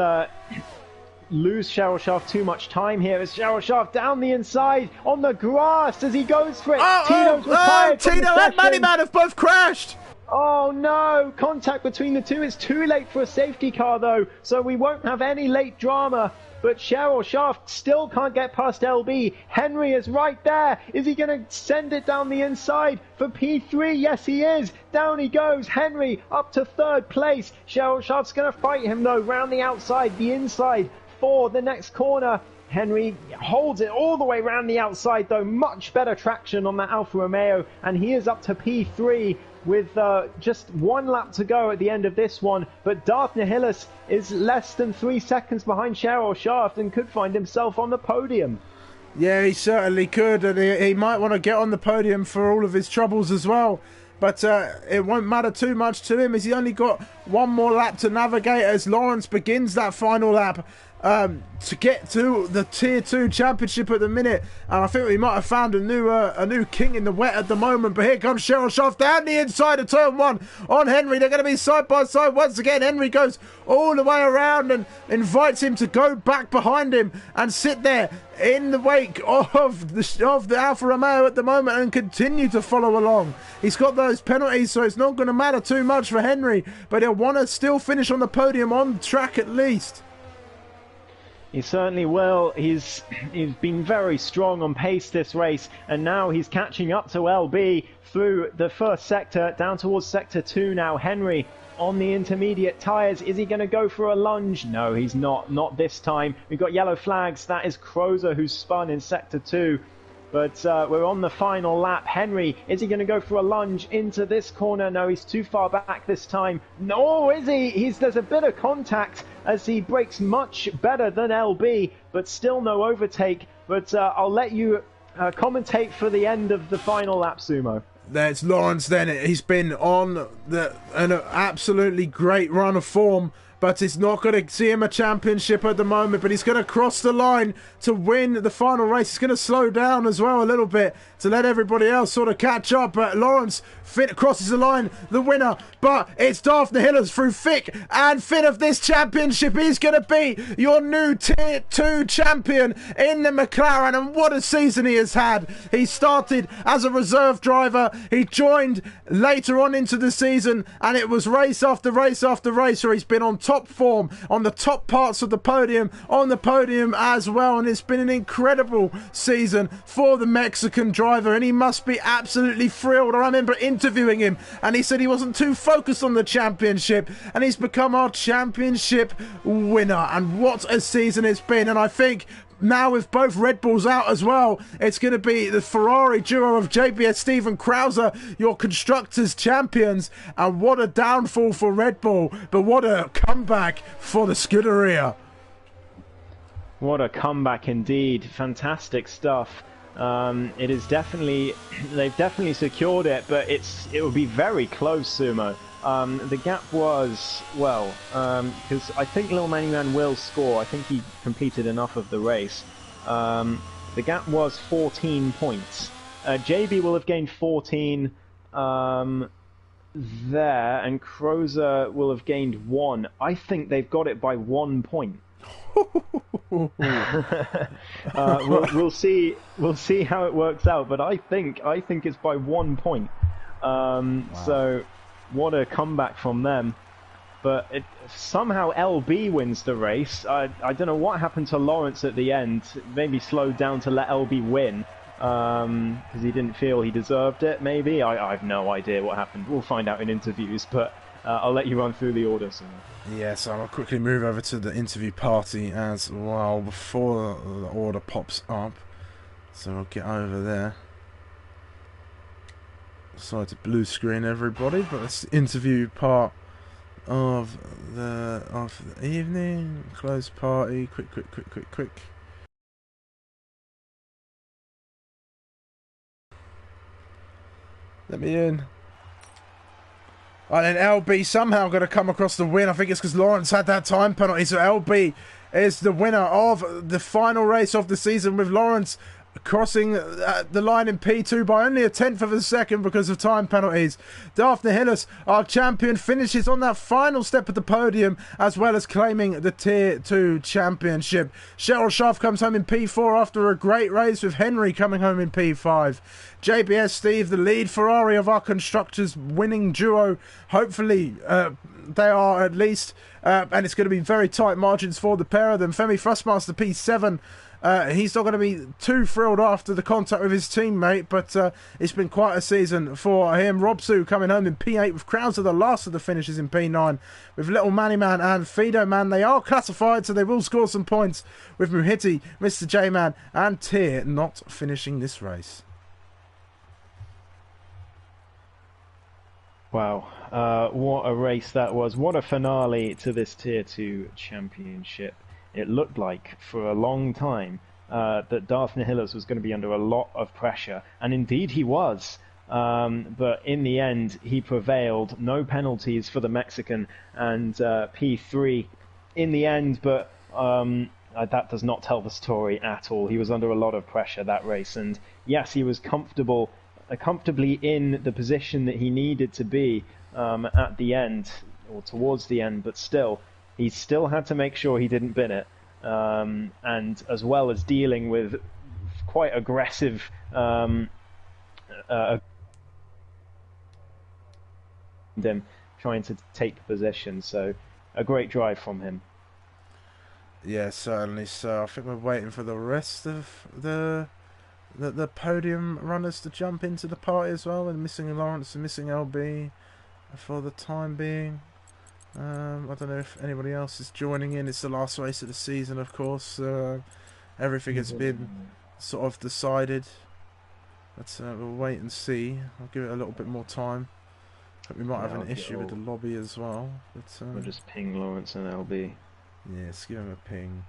lose Cheryl Shaft too much time here. As Cheryl Shaft down the inside on the grass as he goes for it. Tino's retired. Tino and Moneyman have both crashed. Oh no! Contact between the two. It's too late for a safety car though, so we won't have any late drama. But Cheryl Shaft still can't get past LB. Henry is right there. Is he going to send it down the inside for P3? Yes, he is. Down he goes. Henry up to 3rd place. Cheryl Shaft's going to fight him, though, round the outside, the inside for the next corner. Henry holds it all the way round the outside, though. Much better traction on that Alfa Romeo. And he is up to P3. With just 1 lap to go at the end of this one. But Darth Nihilus is less than 3 seconds behind Cheryl Shaft and could find himself on the podium. Yeah, he certainly could, and he might want to get on the podium for all of his troubles as well. But it won't matter too much to him as he's only got 1 more lap to navigate as Lawrence begins that final lap to get to the Tier 2 Championship at the minute. And I think we might have found a new king in the wet at the moment. But here comes Cheryl Shaft down the inside of Turn 1 on Henry. They're going to be side by side once again. Henry goes all the way around and invites him to go back behind him and sit there in the wake of the Alfa Romeo at the moment and continue to follow along. He's got those penalties, so it's not going to matter too much for Henry, but he'll want to still finish on the podium on track at least. He certainly will. He's been very strong on pace this race, and now he's catching up to LB through the first sector, down towards sector 2 now. Henry on the intermediate tyres. Is he going to go for a lunge? No, he's not. Not this time. We've got yellow flags. That is Krauser who's spun in sector 2. But we're on the final lap. Henry, is he going to go for a lunge into this corner? No, he's too far back this time. No, is he? There's a bit of contact as he brakes much better than LB, but still no overtake. But I'll let you commentate for the end of the final lap, Sumo. There's Lawrence then. He's been on an absolutely great run of form, but it's not going to see him a championship at the moment. But he's going to cross the line to win the final race. He's going to slow down as well a little bit to let everybody else sort of catch up. But Lawrence crosses the line, the winner. But it's Darth Nihilus through thick and thin of this championship. He's going to be your new Tier 2 champion in the McLaren. And what a season he has had. He started as a reserve driver. He joined later on into the season. And it was race after race after race where he's been on top form, on the top parts of the podium, on the podium as well. And it's been an incredible season for the Mexican driver, and he must be absolutely thrilled. I remember interviewing him and he said he wasn't too focused on the championship, and he's become our championship winner. And what a season it's been. And I think now with both Red Bulls out as well, it's going to be the Ferrari duo of JBS Steve and Krauser, your constructors champions. And what a downfall for Red Bull, but what a comeback for the Scuderia. What a comeback indeed. Fantastic stuff. It is definitely, they've definitely secured it, but it will be very close, Sumo. The gap was, well, because I think Lil Manuman will score. I think he completed enough of the race. The gap was 14 points. JB will have gained 14 there, and Krauser will have gained 1. I think they've got it by 1 point. We'll see how it works out, but I think it's by 1 point. Wow. So what a comeback from them. but somehow LB wins the race. I don't know what happened to Lawrence at the end. Maybe slowed down to let LB win because he didn't feel he deserved it, maybe. I have no idea what happened. We'll find out in interviews, but I'll let you run through the order soon. Yeah, so I'll quickly move over to the interview party as well before the order pops up. So I'll get over there. Sorry to blue screen everybody, but it's the interview part of the evening. Close party. Quick. Let me in. And then LB somehow going to come across the win. I think it's because Lawrence had that time penalty. So LB is the winner of the final race of the season, with Lawrence crossing the line in P2 by only a tenth of a second because of time penalties. Daphne Hillis, our champion, finishes on that final step of the podium, as well as claiming the Tier 2 championship. Cheryl Schaff comes home in P4 after a great race, with Henry coming home in P5. JBS Steve, the lead Ferrari of our constructors winning duo. Hopefully they are at least, and it's going to be very tight margins for the pair of them. Femi Fussmaster P7. He's not going to be too thrilled after the contact with his teammate, but it's been quite a season for him. Robsu coming home in P8, with Krauser the last of the finishes in P9. With Little Manny Man and Fido Man, they are classified, so they will score some points, with Muhiti, Mr. J Man and Tier not finishing this race. Wow, what a race that was. What a finale to this Tier 2 championship. It looked like for a long time that Daphne Hillis was going to be under a lot of pressure, and indeed he was. But in the end, he prevailed. No penalties for the Mexican, and P3 in the end, but that does not tell the story at all. He was under a lot of pressure that race, and yes, he was comfortably in the position that he needed to be at the end, or towards the end, but still, he still had to make sure he didn't bin it, and as well as dealing with quite aggressive him trying to take position. So a great drive from him. Yeah, certainly. So I think we're waiting for the rest of the podium runners to jump into the party as well. We're missing Lawrence and missing LB for the time being. I don't know if anybody else is joining in. It's the last race of the season, of course. Everything has been sort of decided. But we'll wait and see. I'll give it a little bit more time. I think we might have an issue with the lobby as well. But we'll just ping Lawrence and LB. Yes, give him a ping.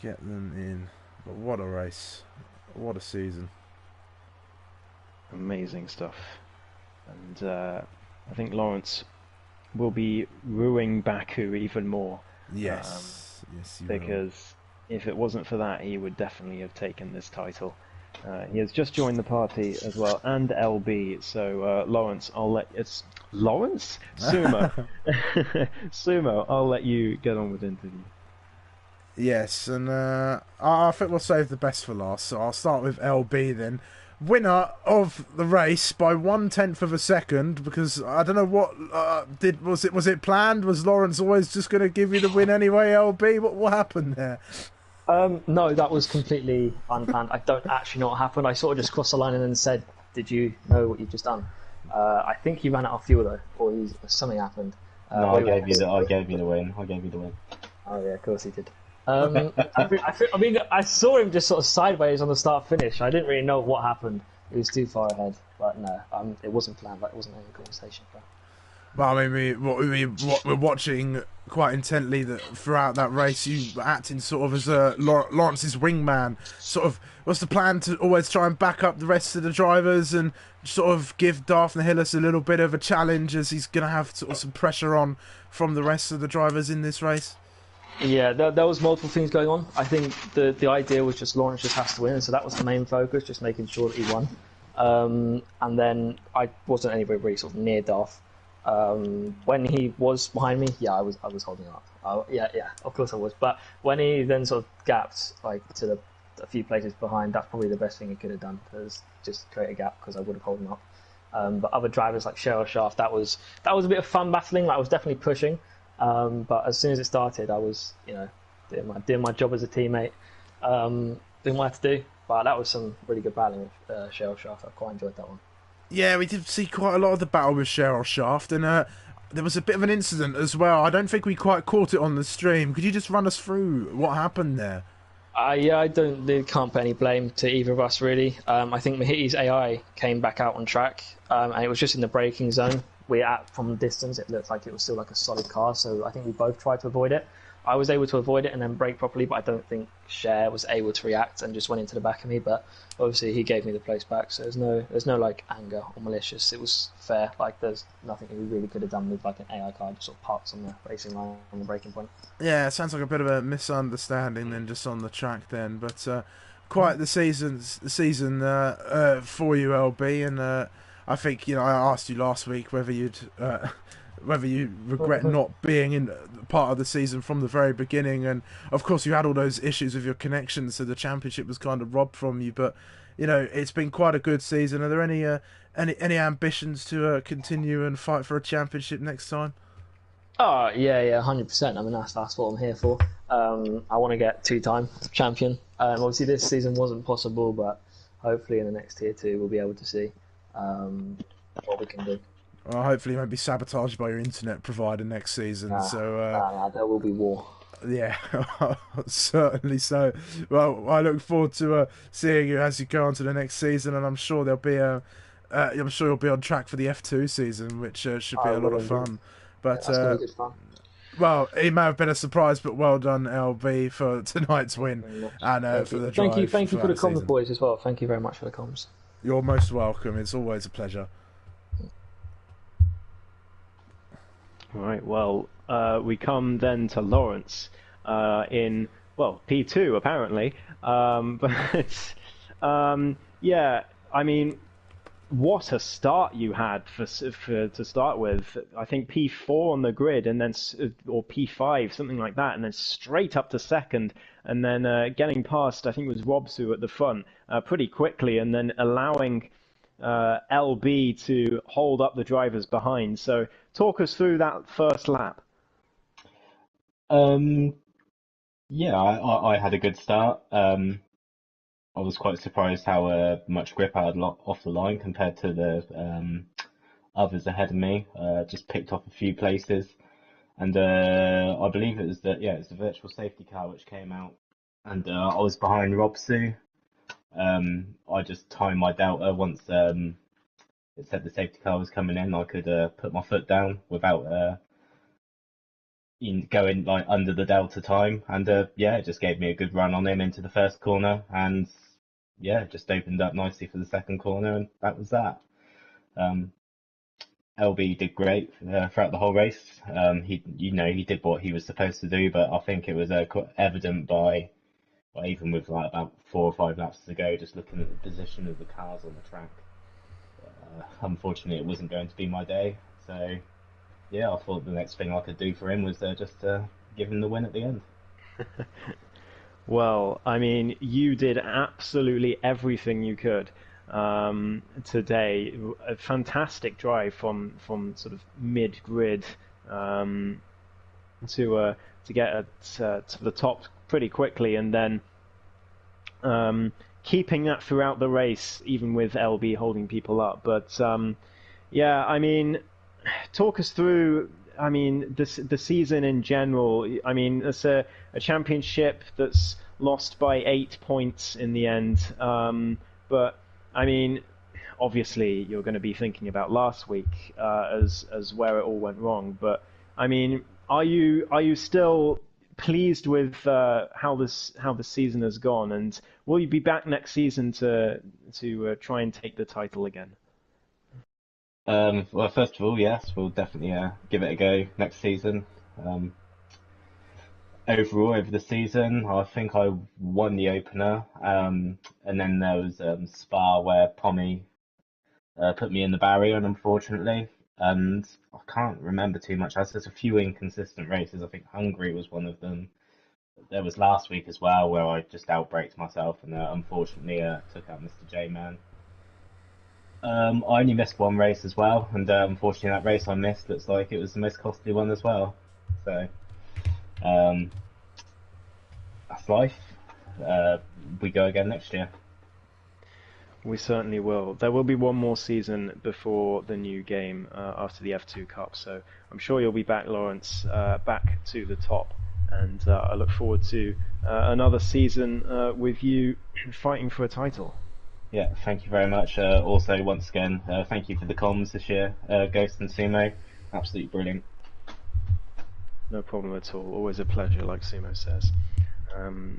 Get them in. But what a race. What a season. Amazing stuff. And I think Lawrence will be ruining Baku even more. Yes, yes, he because if it wasn't for that, he would definitely have taken this title. He has just joined the party as well, and LB. So Lawrence, it's Lawrence Sumo. Sumo, I'll let you get on with the interview. Yes, and I think we'll save the best for last. So I'll start with LB then. Winner of the race by 1/10 of a second, because I don't know what was it planned? Was Lawrence always just going to give you the win anyway? LB, what happened there? No, that was completely unplanned. I don't actually know what happened. I sort of just crossed the line and then said, "Did you know what you've just done?" I think he ran out of fuel though, or something happened. No, I gave you the win. I gave you the win. Oh yeah, of course he did. I mean, I saw him just sort of sideways on the start finish. I didn't really know what happened. He was too far ahead, but no, it wasn't planned. Like, it wasn't any conversation. Well, I mean, we're watching quite intently that throughout that race, you were acting sort of as Lawrence's wingman. Sort of, what's the plan to always try and back up the rest of the drivers and sort of give Daphne Hillis a little bit of a challenge, as he's going to have sort of some pressure on from the rest of the drivers in this race? Yeah, there was multiple things going on. I think the idea was just Lawrence just has to win, so that was the main focus, just making sure that he won. And then I wasn't anywhere really sort of near Darth. When he was behind me, yeah, I was holding up. Yeah, of course I was. But when he then sort of gapped like to a few places behind, that's probably the best thing he could have done, was just create a gap, because I would have held him up. But other drivers like Cheryl Shaft, that was a bit of fun battling. Like, I was definitely pushing, but as soon as it started, I was doing my job as a teammate, doing what I had to do. But that was some really good battling with Cheryl Shaft. I quite enjoyed that one. Yeah, we did see quite a lot of the battle with Cheryl Shaft, and there was a bit of an incident as well. I don't think we quite caught it on the stream. Could you just run us through what happened there? Yeah, I can't put any blame to either of us really. I think Mahiti's AI came back out on track, and it was just in the braking zone. From a distance, it looked like it was still like a solid car, so I think we both tried to avoid it. I was able to avoid it and then brake properly, but I don't think Cher was able to react and just went into the back of me. But obviously, he gave me the place back, so there's no like anger or malicious. It was fair. Like, there's nothing we really could have done with like an AI car just sort of parks on the racing line on the braking point. Yeah, it sounds like a bit of a misunderstanding then, just on the track then. But quite the season for you, LB, and I think I asked you last week whether you regret not being in part of the season from the very beginning, and of course you had all those issues with your connections, so the championship was kind of robbed from you. But it's been quite a good season. Are there any ambitions to continue and fight for a championship next time? Oh yeah, 100%. I mean, that's what I'm here for. I want to get 2-time champion. Obviously, this season wasn't possible, but hopefully in the next tier 2 we'll be able to see what we can do. Well, hopefully, you won't be sabotaged by your internet provider next season. There will be war. Yeah, certainly so. Well, I look forward to seeing you as you go on to the next season, and I'm sure you'll be on track for the F2 season, which should be a lot of fun. But that's gonna be good fun. Well, it may have been a surprise, but well done, LB, for tonight's win and for the drive. Thank you for the comms, boys, as well. Thank you very much for the comms. You're most welcome. It's always a pleasure. Right, well, we come then to Lawrence in P2 apparently, yeah, I mean, what a start you had for to start with. I think P4 on the grid, and then or P5, something like that, and then straight up to second, and then getting past, I think it was Robsu at the front pretty quickly, and then allowing LB to hold up the drivers behind. So talk us through that first lap. Yeah, I had a good start. I was quite surprised how much grip I had off the line compared to the others ahead of me. Just picked off a few places, and I believe it was it's the virtual safety car which came out, and I was behind Robsu. I just timed my delta once it said the safety car was coming in. I could put my foot down without going like under the delta time, and it just gave me a good run on him into the first corner, and it just opened up nicely for the second corner, and that was that. LB did great throughout the whole race. He did what he was supposed to do, but I think it was quite evident by even with like about 4 or 5 laps to go, just looking at the position of the cars on the track. Unfortunately, it wasn't going to be my day, so I thought the next thing I could do for him was just give him the win at the end. Well, I mean, you did absolutely everything you could today. A fantastic drive from sort of mid-grid to get to the top pretty quickly, and then keeping that throughout the race, even with LB holding people up. But I mean, talk us through. I mean, the season in general. I mean, it's a championship that's lost by 8 points in the end. But I mean, obviously, you're going to be thinking about last week as where it all went wrong. But I mean, are you still pleased with how the season has gone, and will you be back next season to try and take the title again? Well, first of all, yes, we'll definitely give it a go next season. Overall, over the season, I think I won the opener, and then there was Spa where Pommy put me in the barrier, and unfortunately, and I can't remember too much. There's a few inconsistent races. I think Hungary was one of them. There was last week as well where I just outbraked myself, and unfortunately took out Mr. J-Man. I only missed one race as well, and unfortunately that race I missed looks like it was the most costly one as well. So um, that's life. We go again next year. We certainly will. There will be one more season before the new game after the F2 Cup, so I'm sure you'll be back, Lawrence, back to the top. And I look forward to another season with you fighting for a title. Yeah, thank you very much. Also, once again, thank you for the comms this year, Ghost and Sumo. Absolutely brilliant. No problem at all. Always a pleasure, like Sumo says.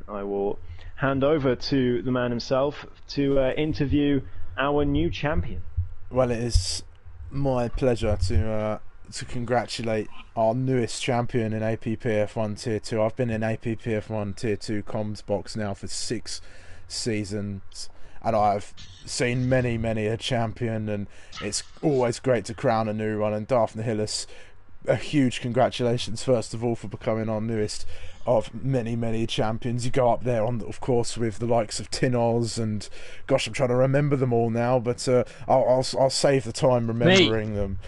I will hand over to the man himself to interview our new champion. Well, it is my pleasure to congratulate our newest champion in APPF1 Tier 2. I've been in APPF1 Tier 2 comms box now for 6 seasons, and I've seen many a champion, and it's always great to crown a new one. And Daphne Hillis, a huge congratulations first of all for becoming our newest of many champions. You go up there on, of course, with the likes of Tinoz and gosh, I'm trying to remember them all now, but I'll save the time remembering them.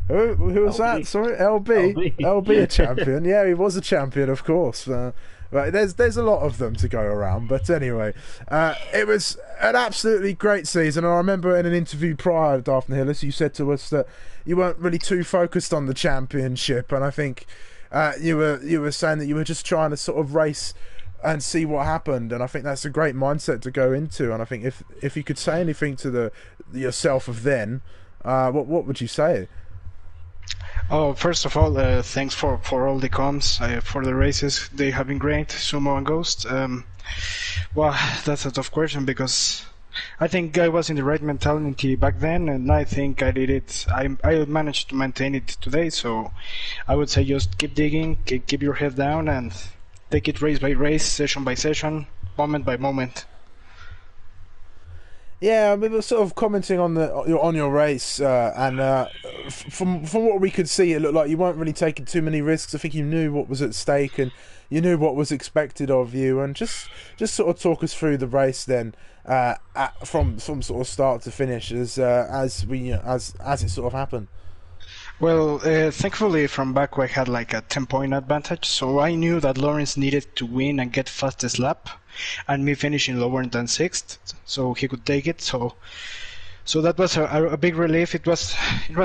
Who was that? Sorry, LB a champion. Yeah, he was a champion, of course. Right, there's a lot of them to go around, but anyway, it was an absolutely great season. And I remember in an interview prior to Daphne Hillis, you said to us that you weren't really too focused on the championship, and I think you were saying that you were just trying to sort of race and see what happened. And I think that's a great mindset to go into. And I think if you could say anything to yourself of then, what would you say? Oh, first of all, thanks for all the comms for the races. They have been great, Sumo and Ghost. Well, that's a tough question because I think I was in the right mentality back then, and I think I did it. I managed to maintain it today, so I would say just keep digging, keep your head down, and take it race by race, session by session, moment by moment. Yeah, we were sort of commenting on your race, and from what we could see, it looked like you weren't really taking too many risks. I think you knew what was at stake, and you knew what was expected of you. And just sort of talk us through the race then, from sort of start to finish, as it sort of happened. Well, thankfully from back I had like a 10-point advantage, so I knew that Lawrence needed to win and get fastest lap, and me finishing lower than 6th, so he could take it. So that was a big relief. It was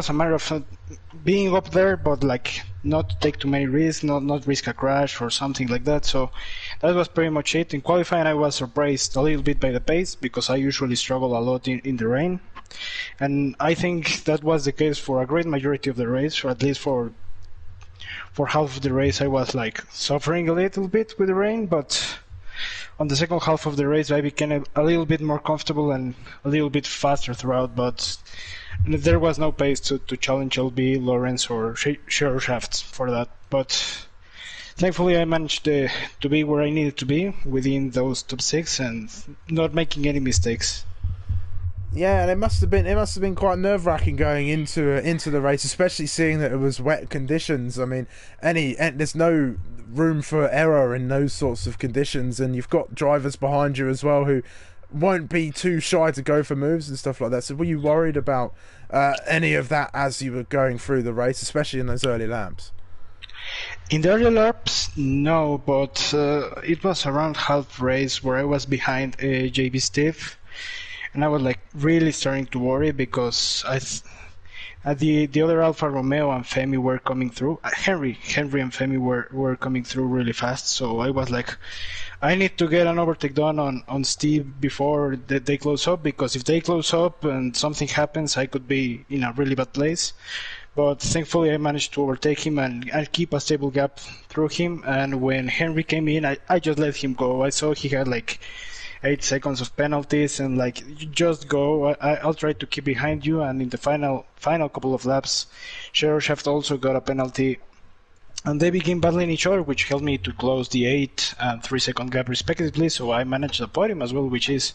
a matter of being up there, but like not to take too many risks, not risk a crash or something like that. So that was pretty much it. In qualifying, I was surprised a little bit by the pace because I usually struggle a lot in the rain. And I think that was the case for a great majority of the race, or at least for half of the race I was like suffering a little bit with the rain, but on the second half of the race I became a little bit more comfortable and a little bit faster throughout, but there was no pace to challenge LB, Lawrence or Shaft for that. But thankfully I managed to be where I needed to be within those top 6 and not making any mistakes. Yeah, and it must have been quite nerve-wracking going into the race, especially seeing that it was wet conditions. I mean, there's no room for error in those sorts of conditions, and you've got drivers behind you as well who won't be too shy to go for moves and stuff like that. So were you worried about any of that as you were going through the race, especially in those early laps? In the early laps, no, but it was around half race where I was behind JB Steve. And I was like really starting to worry because the other Alfa Romeo and Femi were coming through. Henry and Femi were coming through really fast. So I was like, I need to get an overtake done on Steve before they close up, because if they close up and something happens, I could be in a really bad place. But thankfully I managed to overtake him and keep a stable gap through him. And when Henry came in, I just let him go. I saw he had like 8 seconds of penalties, and like, you just go, I'll try to keep behind you. And in the final couple of laps, Shaft also got a penalty, and they began battling each other, which helped me to close the 8 and 3 second gap respectively. So I managed the podium as well, which is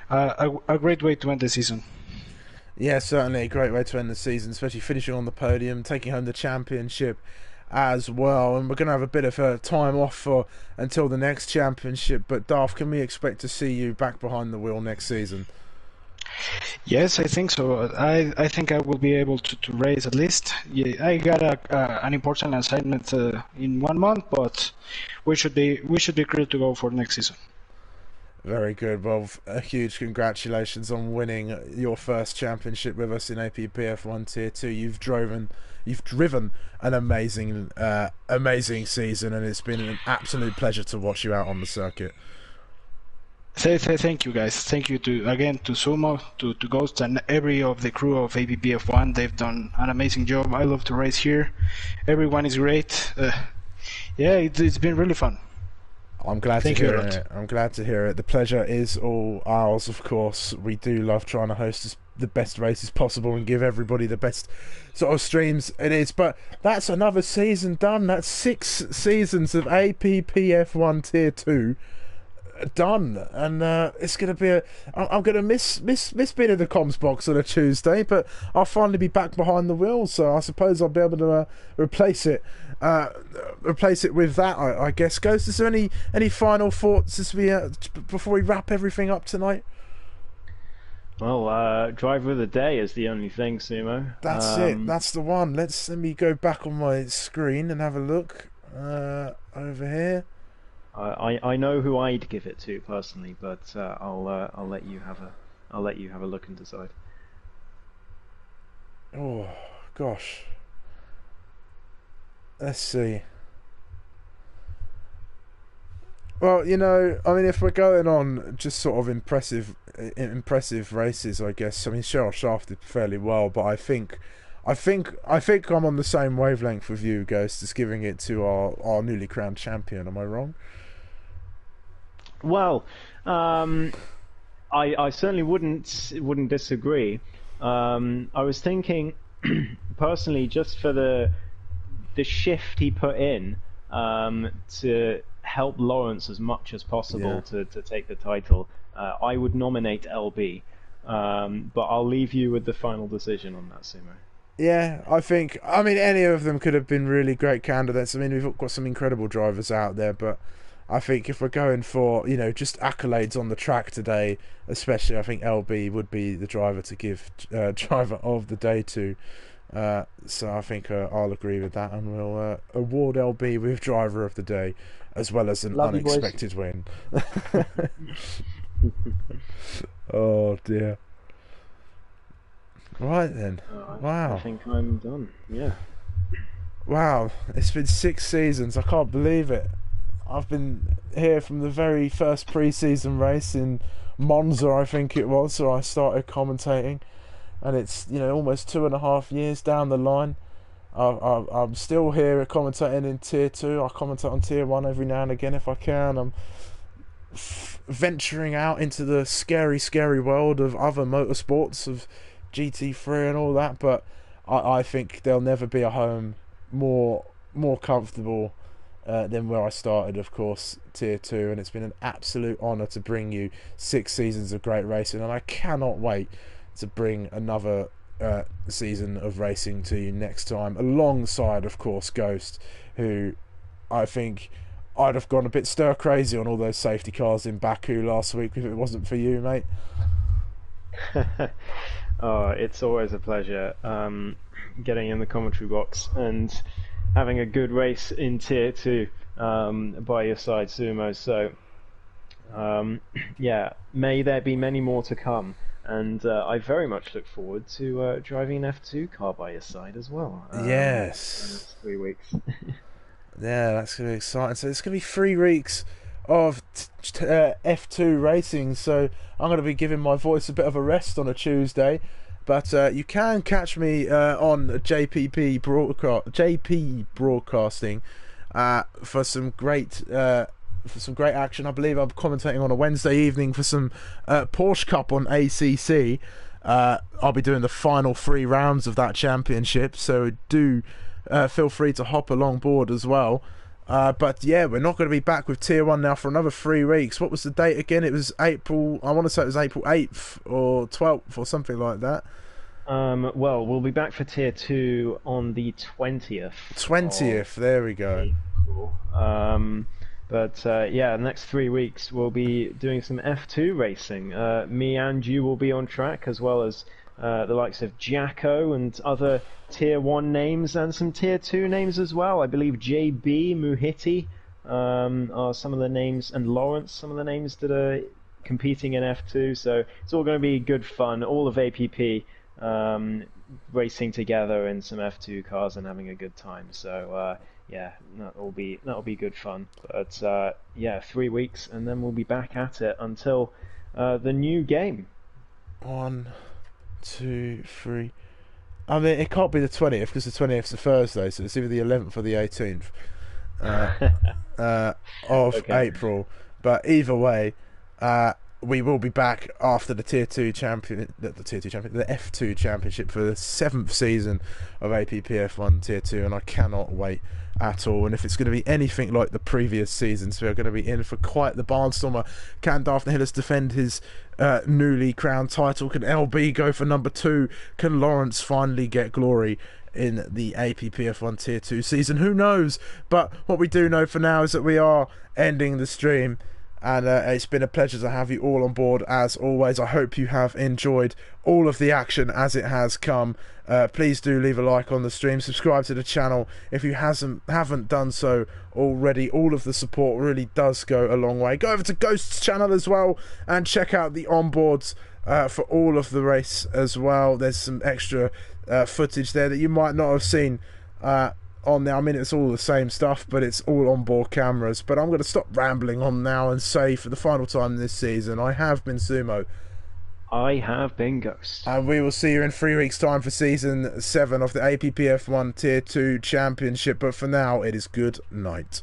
a great way to end the season. Yeah, certainly a great way to end the season, especially finishing on the podium, taking home the championship as well. And we're going to have a bit of a time off until the next championship, but Darth, can we expect to see you back behind the wheel next season? Yes, I think so. I think I will be able to race at least. Yeah, I got an important assignment in 1 month, but we should be clear to go for next season. Very good. Well, a huge congratulations on winning your first championship with us in APPF1 Tier 2. You've driven an amazing season, and it's been an absolute pleasure to watch you out on the circuit. Thank you, guys. Thank you to SUMO, to Ghost, and every of the crew of APPF1. They've done an amazing job. I love to race here. Everyone is great. Yeah, it's been really fun. I'm glad to hear it. I'm glad to hear it. The pleasure is all ours, of course. We do love trying to host the best races possible and give everybody the best sort of streams it is. But that's another season done. That's 6 seasons of APPF1 Tier 2 done, and it's gonna be I'm gonna miss being in the comms box on a Tuesday, but I'll finally be back behind the wheel, so I suppose I'll be able to replace it with that, I guess. Ghost, is there any final thoughts as we before we wrap everything up tonight? Well, driver of the day is the only thing, Sumo. That's it. That's the one. Let me go back on my screen and have a look over here. I know who I'd give it to personally, but I'll let you have a look and decide. Oh gosh, let's see. Well, I mean, if we're going on just sort of impressive races, I guess. I mean, Cheryl shafted fairly well, but I think I'm on the same wavelength with you, Ghost, as giving it to our newly crowned champion. Am I wrong? Well, I certainly wouldn't disagree. I was thinking personally, just for the shift he put in to help Lawrence as much as possible to take the title, I would nominate LB. But I'll leave you with the final decision on that, Sumo. Yeah, I mean, any of them could have been really great candidates. I mean, we've got some incredible drivers out there, but I think if we're going for, just accolades on the track today, especially, I think LB would be the driver to give driver of the day to. So I think I'll agree with that, and we'll award LB with driver of the day, as well as an unexpected win. Oh dear. Right then. Wow. I think I'm done. Yeah. Wow, it's been 6 seasons. I can't believe it. I've been here from the very first pre-season race in Monza, I think it was, so I started commentating, and it's almost 2.5 years down the line. I'm still here commentating in Tier 2. I commentate on Tier 1 every now and again if I can. I'm venturing out into the scary world of other motorsports, of GT3 and all that, but I think there'll never be a home more comfortable than where I started, of course, Tier 2, and it's been an absolute honour to bring you 6 seasons of great racing, and I cannot wait to bring another season of racing to you next time, alongside, of course, Ghost, who I think I'd have gone a bit stir crazy on all those safety cars in Baku last week if it wasn't for you, mate. Oh, it's always a pleasure getting in the commentary box and having a good race in Tier 2 by your side, Sumo. So, yeah, may there be many more to come. And I very much look forward to driving an F2 car by your side as well. Yes. In the next 3 weeks. Yeah, that's going to be exciting. So it's going to be 3 weeks of F2 racing. So I'm going to be giving my voice a bit of a rest on a Tuesday. But you can catch me on JP Broadcasting for some great action. I believe I'm commentating on a Wednesday evening for some Porsche Cup on ACC. I'll be doing the final 3 rounds of that championship, so do feel free to hop along board as well. But yeah, we're not going to be back with Tier 1 now for another 3 weeks. What was the date again? It was April, I want to say it was April 8th or 12th or something like that. Well, we'll be back for Tier 2 on the 20th. 20th, there we go. April. But yeah, next 3 weeks we'll be doing some F2 racing. Me and you will be on track, as well as the likes of Jacko and other Tier 1 names, and some Tier 2 names as well. I believe JB, Muhiti are some of the names, and Lawrence, some of the names that are competing in F2. So it's all going to be good fun. All of APP racing together in some F2 cars and having a good time. So yeah, that'll be good fun. But yeah, 3 weeks and then we'll be back at it until the new game. 1, 2, 3. I mean, it can't be the 20th because the 20th is a Thursday, so it's either the 11th or the 18th of April. But either way, we will be back after the Tier 2 champion, the F2 championship for the 7th season of APPF1 Tier 2, and I cannot wait at all. And if it's going to be anything like the previous seasons, we're going to be in for quite the barnstormer. Can Darth Nihilus defend his newly crowned title? Can LB go for number 2? Can Lawrence finally get glory in the APPF1 Tier 2 season? Who knows? But what we do know for now is that we are ending the stream. And it's been a pleasure to have you all on board as always. I hope you have enjoyed all of the action as it has come. Please do leave a like on the stream. Subscribe to the channel if you haven't done so already. All of the support really does go a long way. Go over to Ghost's channel as well and check out the onboards for all of the race as well. There's some extra footage there that you might not have seen on there. I mean, it's all the same stuff, but it's all onboard cameras. But I'm going to stop rambling on now and say for the final time this season, I have been Sumo. I have been Ghost. And we will see you in 3 weeks' time for Season 7 of the APPF1 Tier 2 Championship. But for now, it is good night.